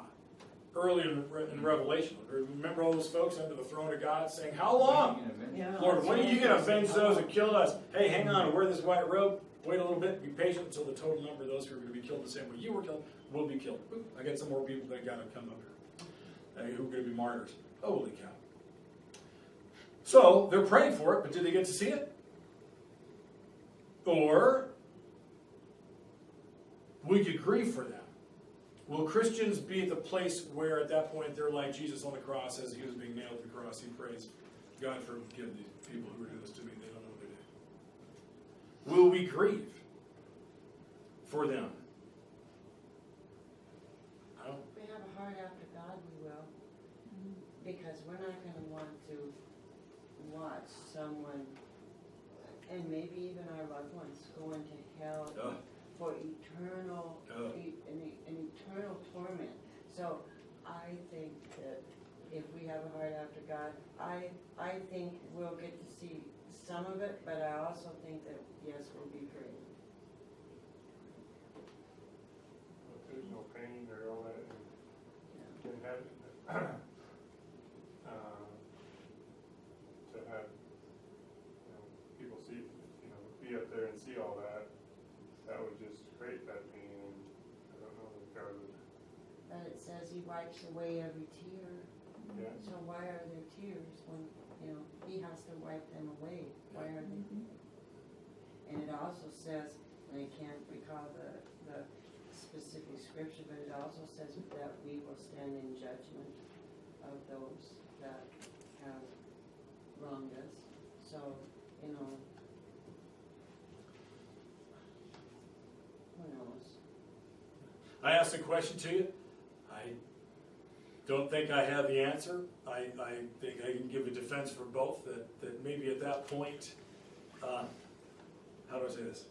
early in Revelation. Remember all those folks under the throne of God saying, how long? Yeah. Lord, when are you going to avenge those who killed us? Hey, hang on, wear this white robe. Wait a little bit, be patient until the total number of those who are going to be killed the same way you were killed will be killed. Oop, I got some more people that got to come up here who are going to be martyrs. Holy cow. So, they're praying for it, but do they get to see it? Or will you grieve for them? Will Christians be at the place where at that point they're like Jesus on the cross as he was being nailed to the cross? He prays, God forgive these people who are doing this to me. They don't know what they're doing. Will we grieve for them? I don't. If we have a heart after God, we will. Because we're not going to want to watch someone, and maybe even our loved ones, go into hell for eternal, an eternal torment. So I think that if we have a heart after God, I think we'll get to see some of it, but I also think that, yes, we'll be free. If there's no pain or all that in heaven, to have people see, be up there and see all that, that would just create that pain. And I don't know if God would. But it says he wipes away every tear. Yeah. So why are there tears when, he has to wipe them away? Why are they? And it also says, and I can't recall the specific scripture, but it also says that we will stand in judgment of those that have wronged us. So, who knows? I asked a question to you. I don't think I have the answer. I think I can give a defense for both, that maybe at that point, how do I say this?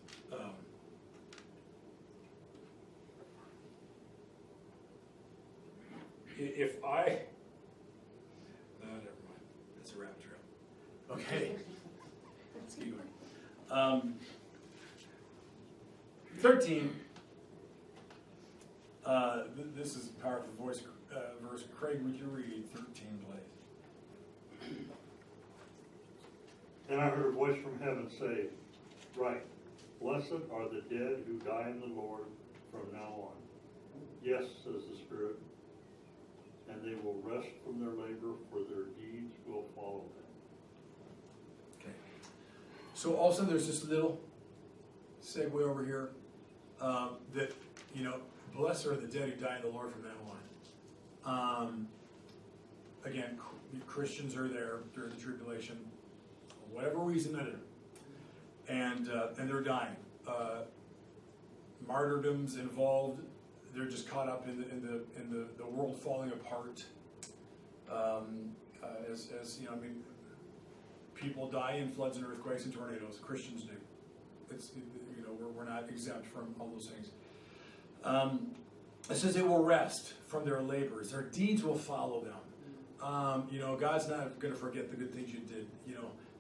if I, never mind, that's a rabbit trail. Okay, let's keep going. 13, this is a powerful verse. Craig, would you read 13, please? And I heard a voice from heaven say, "Write, blessed are the dead who die in the Lord from now on. Yes, says the Spirit, and they will rest from their labor, for their deeds will follow them." Okay. So also there's this little segue over here that, blessed are the dead who die in the Lord from now on. Again, Christians are there during the tribulation, for whatever reason that is, and they're dying. Martyrdoms involved. They're just caught up in the world falling apart. People die in floods and earthquakes and tornadoes. Christians do. We're not exempt from all those things. It says they will rest from their labors. Their deeds will follow them. God's not going to forget the good things you did.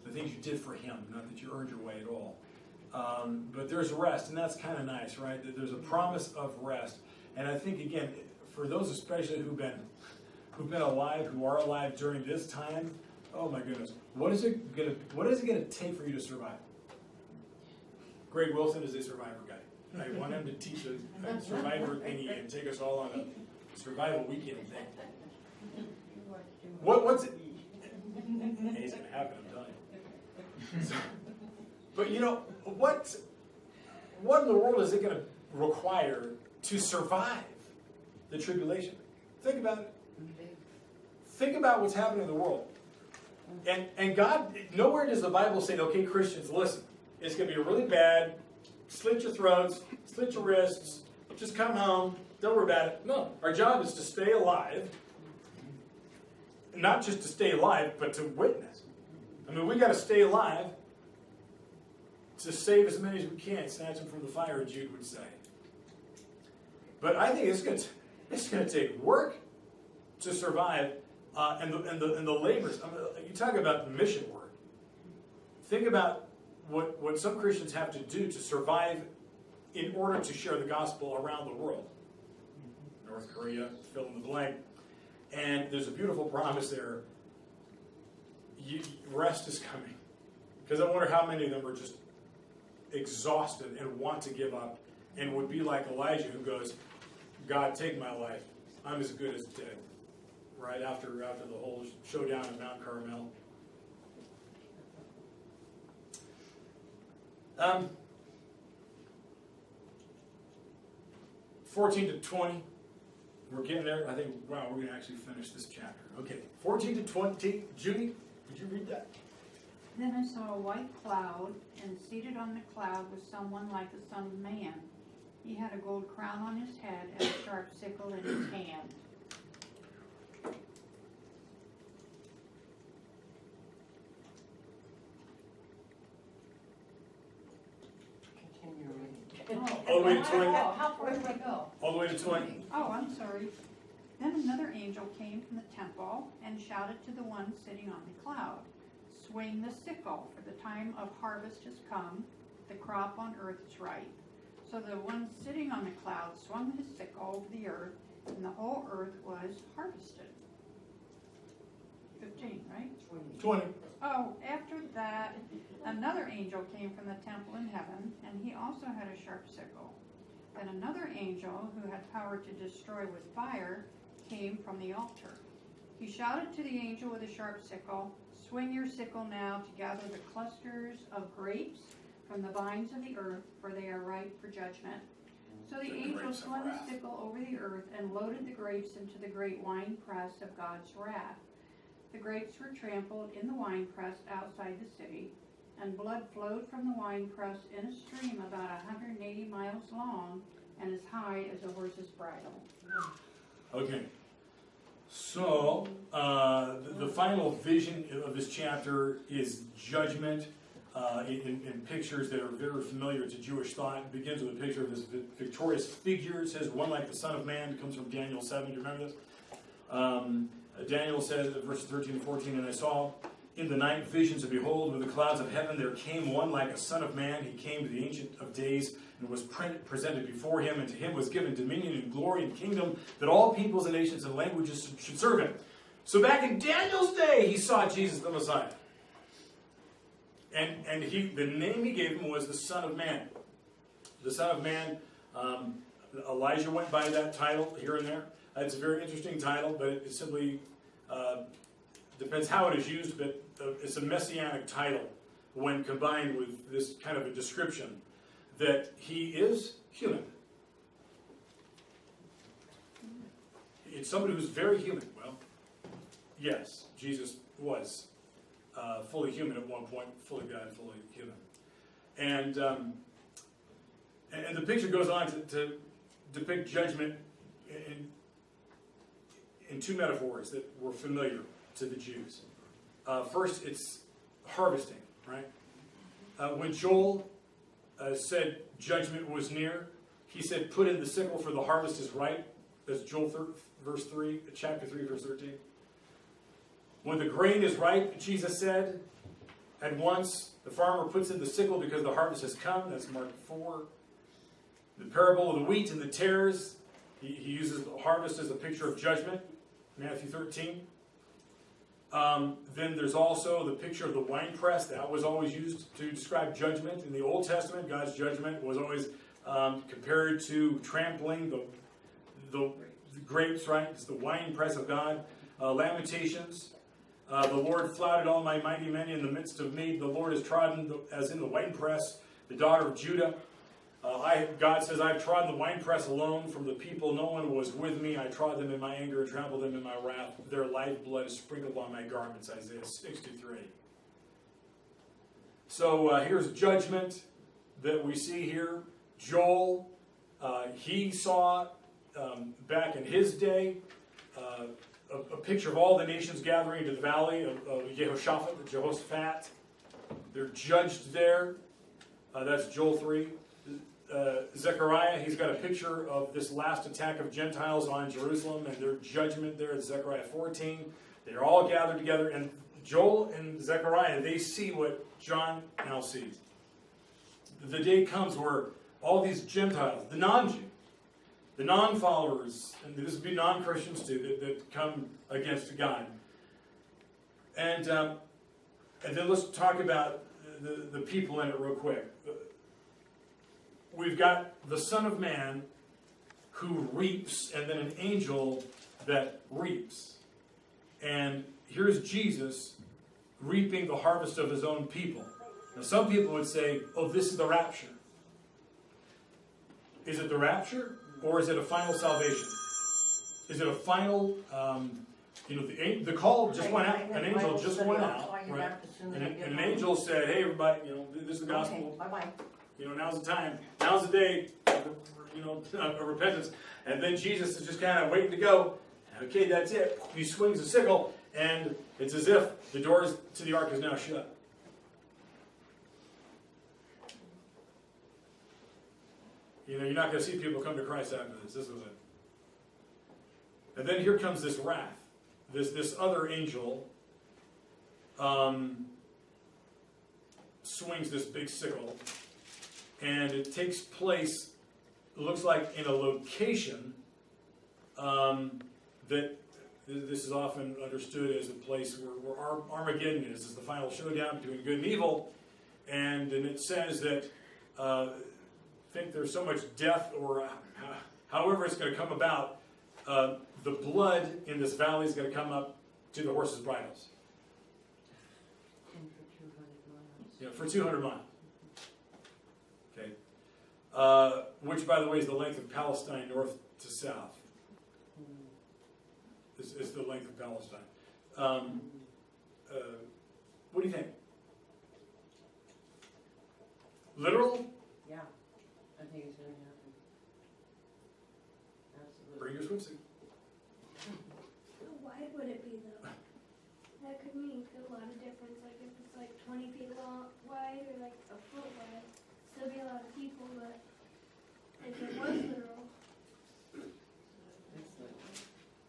The things you did for Him. Not that you earned your way at all. But there's rest, and that's kind of nice, right? There's a promise of rest. And I think, again, for those especially who've been alive, who are alive during this time, oh my goodness, what is it gonna take for you to survive? Greg Wilson is a survivor guy. I want him to teach a survivor thingy and take us all on a survival weekend thing. What's it? It's gonna happen, I'm telling you. So, but what in the world is it gonna require to survive the tribulation? Think about it. Think about what's happening in the world. And God, nowhere does the Bible say, okay, Christians, listen, it's going to be really bad, slit your throats, slit your wrists, just come home, don't worry about it. No, our job is to stay alive. Not just to stay alive, but to witness. I mean, we got to stay alive to save as many as we can, snatch them from the fire, Jude would say. But I think it's going to take work to survive, and the labors. I mean, you talk about the mission work. Think about what some Christians have to do to survive in order to share the gospel around the world. North Korea, fill in the blank. And there's a beautiful promise there. Rest is coming. Because I wonder how many of them are just exhausted and want to give up and would be like Elijah, who goes, God, take my life. I'm as good as dead. Right after the whole showdown at Mount Carmel. 14 to 20. We're getting there. I think, wow, we're going to actually finish this chapter. Okay, 14 to 20. Judy, would you read that? Then I saw a white cloud, and seated on the cloud was someone like the Son of Man. He had a gold crown on his head and a sharp sickle in his hand. Continue reading. All the way to 20. How far did I go? All the way to 20. Oh, I'm sorry. Then another angel came from the temple and shouted to the one sitting on the cloud, "Swing the sickle, for the time of harvest has come. The crop on earth is ripe." So the one sitting on the cloud swung his sickle over the earth, and the whole earth was harvested. 15, right? 20. Oh, after that, another angel came from the temple in heaven, and he also had a sharp sickle. Then another angel, who had power to destroy with fire, came from the altar. He shouted to the angel with a sharp sickle, "Swing your sickle now to gather the clusters of grapes from the vines of the earth, for they are ripe for judgment." So the angel swung the sickle over the earth and loaded the grapes into the great winepress of God's wrath. The grapes were trampled in the winepress outside the city, and blood flowed from the winepress in a stream about 180 miles long and as high as a horse's bridle. Okay. So, the final vision of this chapter is judgment in pictures that are very familiar to Jewish thought. It begins with a picture of this victorious figure. It says, one like the Son of Man, comes from Daniel 7. Do you remember this? Daniel says, verses 13 and 14, and I saw in the night visions, and behold, with the clouds of heaven there came one like a son of man. He came to the Ancient of Days and was presented before him, and to him was given dominion and glory and kingdom, that all peoples and nations and languages should serve him. So back in Daniel's day, he saw Jesus the Messiah. And the name he gave him was the Son of Man. The Son of Man, Elijah went by that title here and there. It's a very interesting title, but it simply depends how it is used, but it's a messianic title when combined with this kind of a description that he is human. It's somebody who's very human. Well, yes, Jesus was fully human at one point, fully God, fully human. And the picture goes on to depict judgment in two metaphors that were familiar to the Jews. First, it's harvesting, right? When Joel said judgment was near, he said, put in the sickle for the harvest is ripe. That's Joel chapter 3, verse 13. When the grain is ripe, Jesus said, at once the farmer puts in the sickle because the harvest has come. That's Mark 4. The parable of the wheat and the tares, he uses the harvest as a picture of judgment, Matthew 13. Then there's also the picture of the winepress. That was always used to describe judgment. In the Old Testament, God's judgment was always compared to trampling the grapes, right? It's the winepress of God. Lamentations. The Lord flouted all my mighty men in the midst of me. The Lord is trodden as in the winepress, the daughter of Judah. God says, I've trodden the winepress alone from the people. No one was with me. I trod them in my anger and trampled them in my wrath. Their lifeblood is sprinkled on my garments, Isaiah 63. So here's judgment that we see here. Joel, he saw back in his day a picture of all the nations gathering to the valley of Jehoshaphat. They're judged there. That's Joel 3. Zechariah, he's got a picture of this last attack of Gentiles on Jerusalem and their judgment there at Zechariah 14. They're all gathered together, and Joel and Zechariah, they see what John now sees. The day comes where all these Gentiles, the non-Jew, the non-followers, and this would be non-Christians too, that come against God. And then let's talk about the people in it real quick. We've got the Son of Man who reaps, and then an angel that reaps. And here's Jesus reaping the harvest of his own people. Now some people would say, oh, this is the rapture. Is it the rapture, or is it a final salvation? Is it a final, the call just went out, an angel just went out, right? And an angel said, hey everybody, this is the gospel. Bye-bye. Now's the time. Now's the day, of repentance. And then Jesus is just kind of waiting to go. Okay, that's it. He swings a sickle, and it's as if the doors to the ark is now shut. You're not going to see people come to Christ after this. This was it. And then here comes this wrath. This other angel swings this big sickle. And it takes place, it looks like, in a location that this is often understood as a place where Armageddon is. This is the final showdown between good and evil. And it says that, I think there's so much death, or however it's going to come about, the blood in this valley is going to come up to the horses' bridles. And for 200 miles. Yeah, for 200 miles. Which, by the way, is the length of Palestine north to south. Is the length of Palestine. What do you think? Literal? Yeah, I think it's going to happen. Absolutely. Bring your swimsuit. How wide would it be though? That could mean a lot of difference. Like if it's like 20 feet long, wide, or like a foot wide, still be a lot of people. But if it was literal,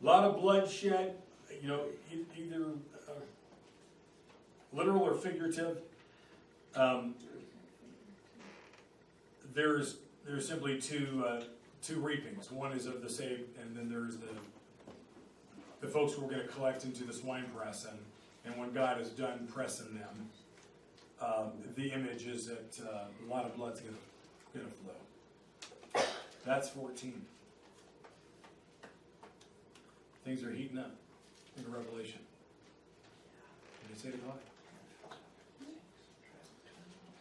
A lot of bloodshed, either literal or figurative. There's simply two reapings. One is of the saved, and then there's the folks who are going to collect into this wine press, and when God is done pressing them, the image is that a lot of blood's going to flow. That's 14. Things are heating up in Revelation. Did I say it o'clock?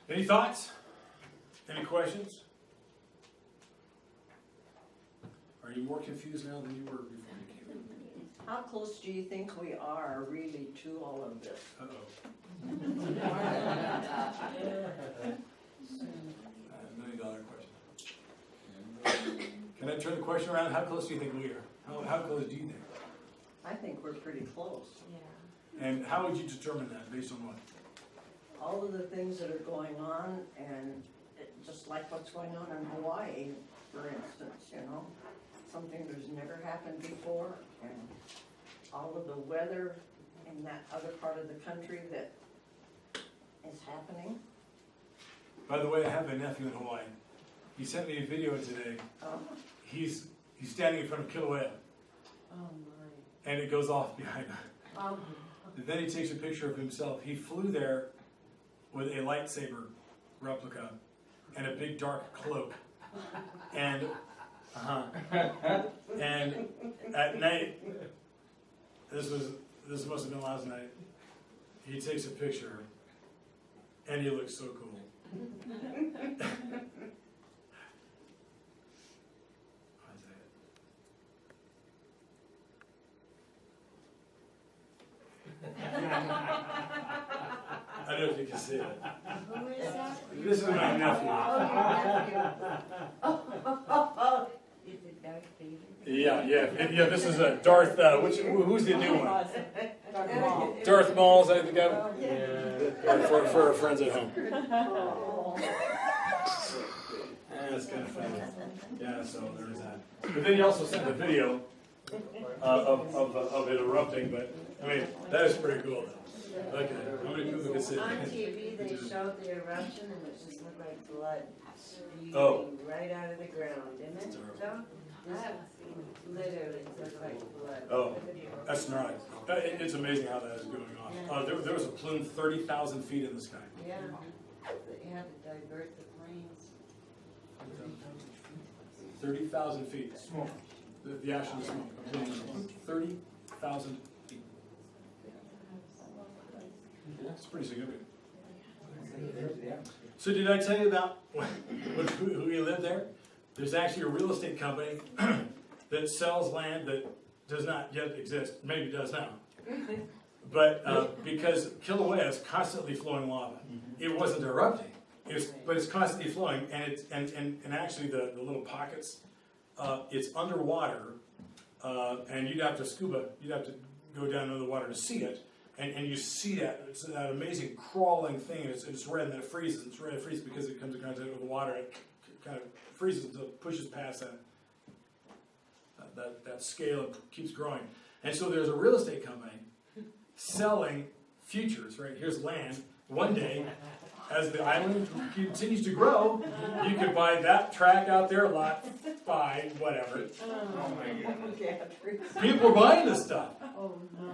Any thoughts? Any questions? Are you more confused now than you were before you came in? How close do you think we are really to all of this? $1 million question. Can I turn the question around? How close do you think we are? How close do you think? I think we're pretty close. Yeah. And how would you determine that? Based on what? All of the things that are going on, and just like what's going on in Hawaii, for instance, something that's never happened before, and all of the weather in that other part of the country that is happening. By the way, I have a nephew in Hawaii. He sent me a video today. Oh, He's standing in front of Kilauea, my. and it goes off behind him. And then he takes a picture of himself. He flew there with a lightsaber replica and a big dark cloak. And and at night, this must have been last night, he takes a picture and he looks so cool. I don't know if you can see it. Who is that? This is my nephew. Oh, is it Darth Vader? Yeah. This is a Darth. Who's the new one? Darth Maul. Is that the guy? For our friends at home. That's kind of funny. Yeah. So there's that. But then he also sent the video of it erupting. But I mean, that is pretty cool. Okay, how many people can see it? On TV, they showed the eruption and it just looked like blood spewing right out of the ground, didn't it, Joe? Literally looked like blood. Oh, that's gnarly. It's amazing how that is going on. There was a plume 30,000 feet in the sky. Yeah, they had to divert the planes. 30,000 feet. Smoke. The ash and the smoke. 30,000 feet. That's pretty significant. So did I tell you about who lived there? There's actually a real estate company that sells land that does not yet exist. Maybe does now. But because Kilauea is constantly flowing lava. It wasn't erupting. But it's constantly flowing, and actually the little pockets, it's underwater, and you'd have to scuba. You'd have to go down into the water to see it. And you see that, it's that amazing crawling thing, it's red and then it freezes. It's red, it freezes because it comes in contact with the water, it kind of freezes until it pushes past that scale and keeps growing. And so there's a real estate company selling futures, right? Here's land. One day, as the island continues to grow, you could buy that tract out there, lot 5, whatever. Oh my God. People are buying this stuff. Oh, no.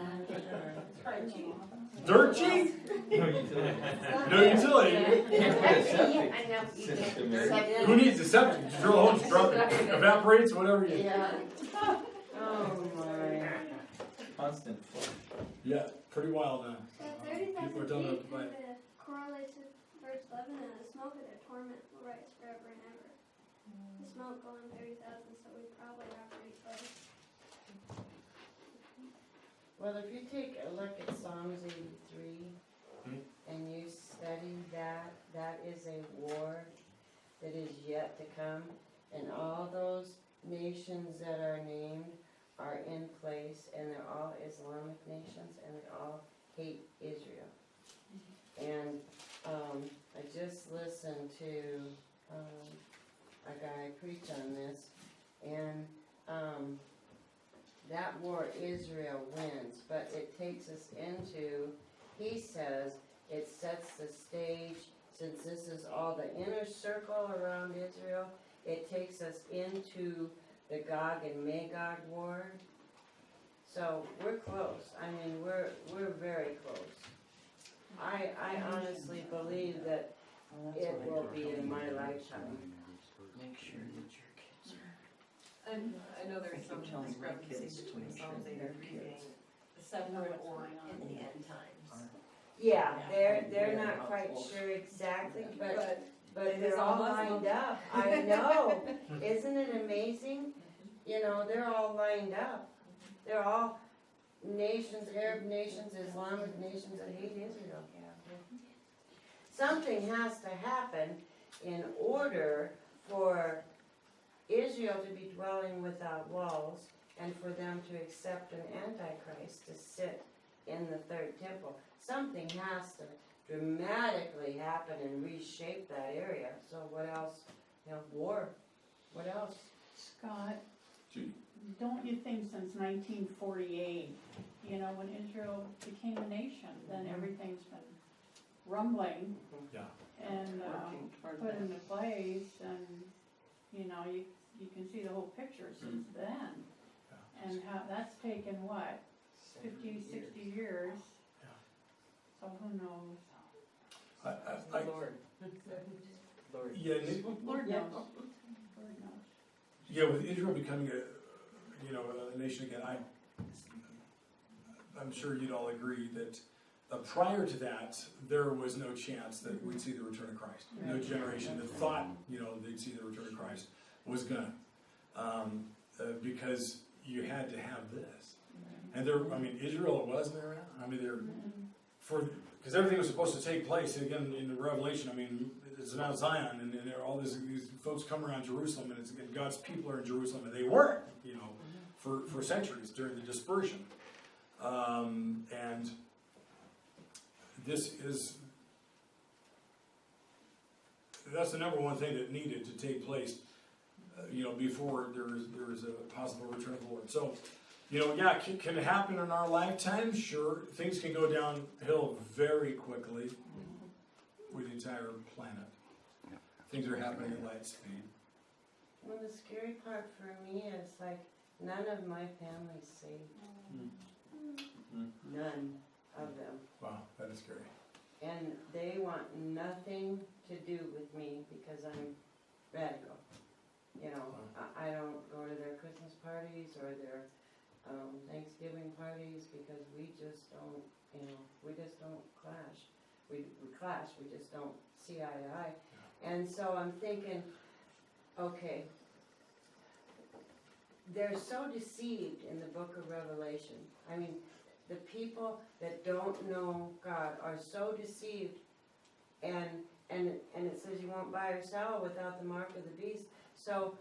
Dirt cheap? No utility. Who needs a septic? You drill a hole, just drop it. Evaporates, whatever you. Yeah. Oh my. Constant flow. Yeah, pretty wild now. So 30,000 People are telling them feet to buy kind it. of correlates with verse 11, and the smoke of their torment will rise forever and ever. The smoke going 30,000, so we probably are pretty close. Well, if you take a look at Psalms 83 and you study that, that is a war that is yet to come, and all those nations that are named are in place, and they're all Islamic nations, and they all hate Israel. And I just listened to a guy preach on this, and that war Israel wins, but it takes us into, he says, it sets the stage, since this is all the inner circle around Israel, it takes us into the Gog and Magog war. So we're close. I mean, we're very close. I honestly believe that it will be in my lifetime. Make sure that your kids are. And I know there's I some keep telling my discrepancy kids to between make sure Psalms 8 their and 3 being kids separate or in the end times. Yeah, they're not quite sure exactly, but it is they're all all lined Muslim. up. I know. Isn't it amazing? You know, they're all lined up. They're all nations, Arab nations, Islamic nations that hate Israel. Something has to happen in order for Israel to be dwelling without walls and for them to accept an antichrist to sit in the third temple. Something has to dramatically happen and reshape that area. So what else? You know, war. What else? Scott, don't you think since 1948, you know, when Israel became a nation, then everything's been rumbling Yeah. and working toward put that. into place, and, you know, you can see the whole picture since then. And how, that's taken what, 50, 60 years? Yeah. So who knows? I, Lord. Lord. yeah, Lord knows. Yeah. Lord knows. yeah, with Israel becoming a nation again, I'm sure you'd all agree that prior to that, there was no chance that we'd see the return of Christ. No generation that thought, they'd see the return of Christ was gonna, because you had to have this. And Israel wasn't around. Because everything was supposed to take place, again, in the Revelation, it's Mount Zion, and there are all these folks come around Jerusalem, and God's people are in Jerusalem, and they weren't, for centuries during the dispersion. And that's the number one thing that needed to take place, before there is a possible return of the Lord. So, can it happen in our lifetime? Sure. Things can go downhill very quickly with the entire planet. Things are happening at light speed. Well, the scary part for me is like none of my family's saved. None of them. Wow, that is scary. And they want nothing to do with me because I'm radical. I don't go to their Christmas parties or their Thanksgiving parties because we just don't, clash. We clash, we just don't see eye to eye. And so I'm thinking, okay, they're so deceived in the book of Revelation. The people that don't know God are so deceived, and it says you won't buy or sell without the mark of the beast. So,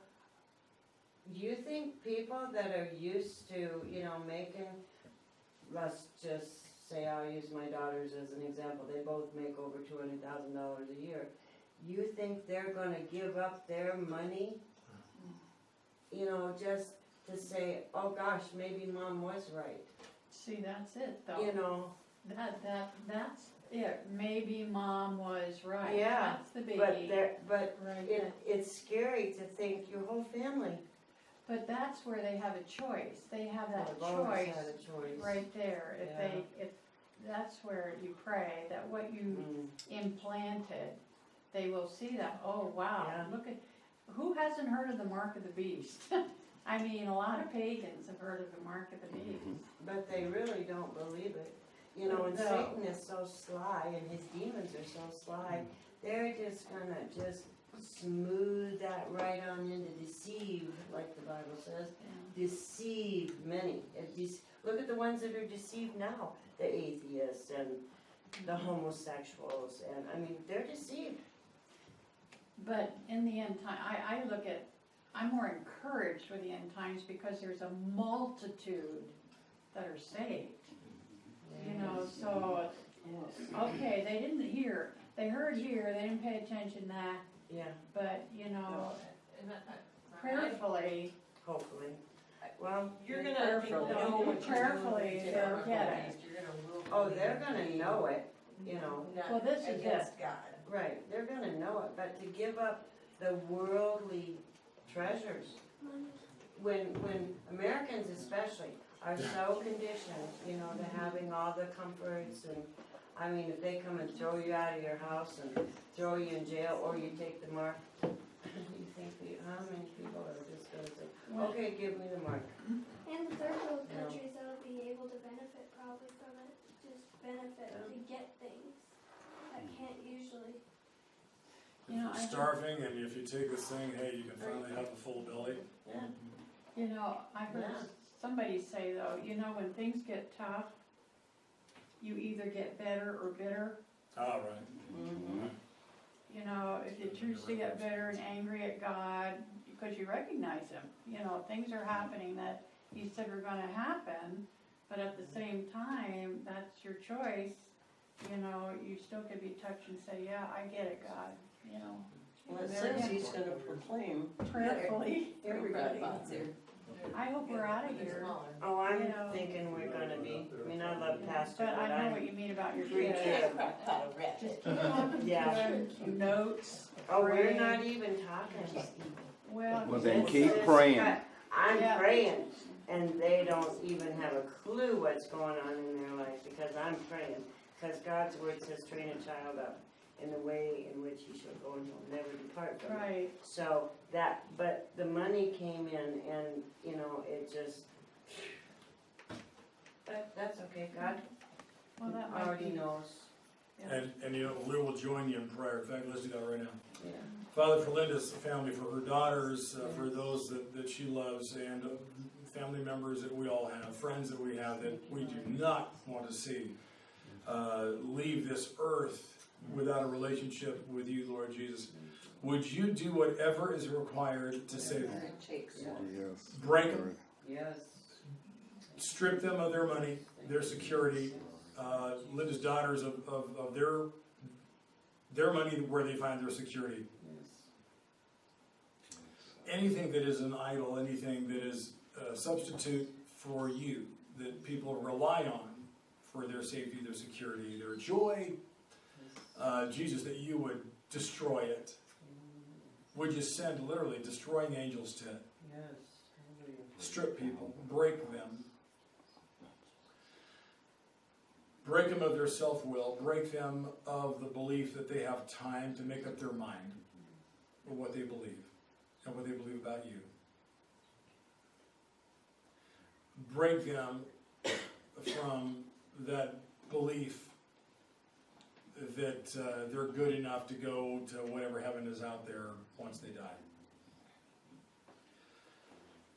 you think people that are used to, making, let's just say I'll use my daughters as an example, they both make over $200,000 a year. You think they're going to give up their money, just to say, oh gosh, maybe mom was right. See, that's it, though. That's it. Maybe mom was right. Yeah, That's the biggie. But Right. it's scary to think your whole family. But that's where they have a choice. They have that They've always choice had a choice. right there. If that's where you pray that what you implanted, they will see that. Oh wow! Yeah. Look at who hasn't heard of the mark of the beast. A lot of pagans have heard of the mark of the beast. But they really don't believe it. And No. Satan is so sly, and his demons are so sly, they're just gonna smooth that right on into deceive, like the Bible says, deceive many. Look at the ones that are deceived now, the atheists and the homosexuals, and they're deceived. But in the end time, I'm more encouraged with the end times because there's a multitude that are saved. So, okay, they didn't hear. They heard here, they didn't pay attention Yeah, but, And prayerfully, hopefully. Well, You're gonna know what you're doing. Prayerfully, to they'll everyone get it. else. You're gonna willfully oh, they're gonna know it, you know, not Well, this is against God. right, they're gonna know it, but to give up the worldly treasures, when Americans especially are so conditioned, you know, to having all the comforts and, I mean, if they come and throw you out of your house and throw you in jail, or you take the mark, you think, how many people are just gonna say, okay, give me the mark? And the third world Yeah. countries that'll be able to benefit probably from it, just benefit Yeah. to get things that can't usually. You know, I think, Starving, and if you take this thing, hey, you can finally have a full belly. Yeah, you know, I heard Yeah. somebody say though, you know, when things get tough, you either get better or bitter. All right. mm-hmm, You know, if you choose to get bitter and angry at God, because you recognize Him, you know, things are happening that He said are gonna happen, but at the same time, that's your choice. You know, you still could be touched and say, yeah, I get it, God, you know, Well, it There says again. he's gonna proclaim prayerfully. everybody. I hope we're out of here, oh, I'm You know. thinking we're gonna be, I mean, I love Pastor, but but I know what I'm you mean about your free kids. to, Just keep talking to Yeah. them, notes. oh, we're pray. not even talking. Well, Well, then It's keep just- praying. I'm Yeah. praying, and they don't even have a clue what's going on in their life, because I'm praying. Because God's word says, train a child up in the way in which he shall go, and he'll never depart from it. right, So that, but the money came in, and, you know, it just, but that's okay, God well, that might already be, knows. yeah. And you know, we will join you in prayer. In fact, let's do that right now. Yeah. Father, for Linda's family, for her daughters, for those that she loves, and family members that we all have, friends that we have that we do not want to see leave this earth without a relationship with you, Lord Jesus. Would you do whatever is required to save them? Yes. Break them, Yes. strip them of their money, their security. Linda's daughters of their money, where they find their security. Anything that is an idol, anything that is a substitute for you, that people rely on for their safety, their security, their joy, Jesus, that you would destroy it. Would you send literally destroying angels to it? Yes. Strip people, break them. Break them of their self-will, break them of the belief that they have time to make up their mind of what they believe and what they believe about you. Break them from that belief that they're good enough to go to whatever heaven is out there once they die.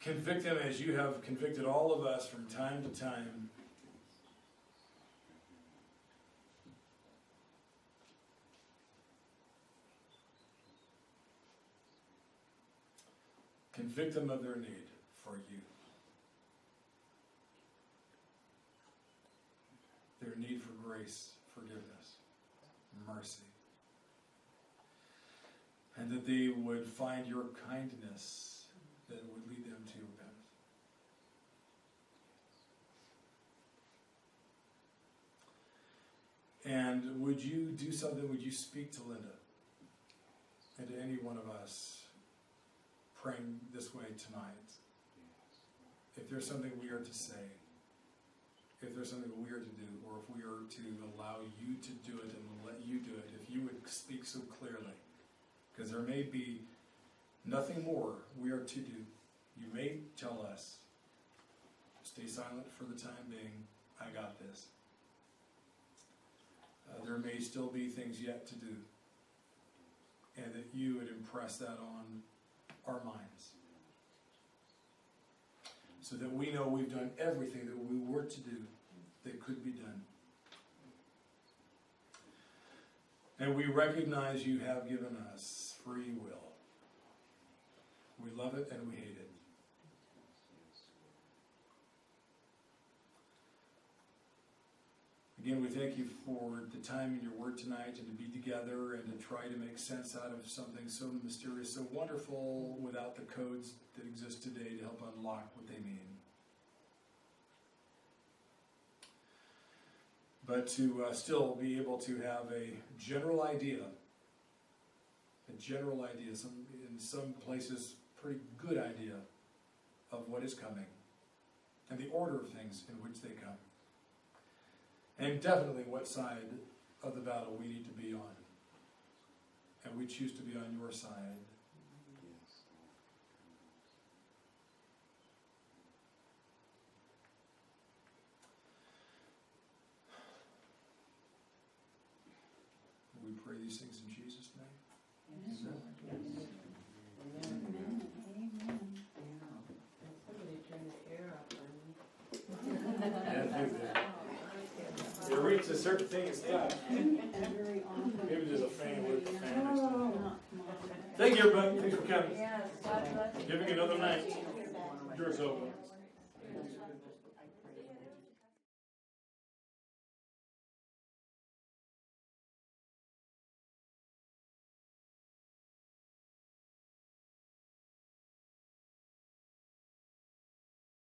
Convict them as you have convicted all of us from time to time. Convict them of their need for you. Their need for grace, forgiveness, mercy. And that they would find your kindness that would lead them to repentance. And would you do something, would you speak to Linda and to any one of us praying this way tonight? If there's something we are to say, if there's something we are to do, or if we are to allow you to do it and let you do it, if you would speak so clearly, because there may be nothing more we are to do. You may tell us, stay silent for the time being, I got this. There may still be things yet to do, and that you would impress that on our minds, so that we know we've done everything that we were to do that could be done. And we recognize you have given us free will. We love it and we hate it. Again, we thank you for the time in your word tonight and to be together and to try to make sense out of something so mysterious, so wonderful, without the codes that exist today to help unlock what they mean. But to still be able to have a general idea, in some places, pretty good idea of what is coming and the order of things in which they come. And definitely what side of the battle we need to be on. And we choose to be on your side. We pray these things in Jesus' name. Yes. Amen. Amen. Amen. Somebody turn the air up on me. Yeah, do that. It reaches a certain thing, it stops. Very often. Maybe there's a fan with the fan. Oh. Thank you, everybody. Thanks for coming. Yes, God bless you. Giving another night. Yours open.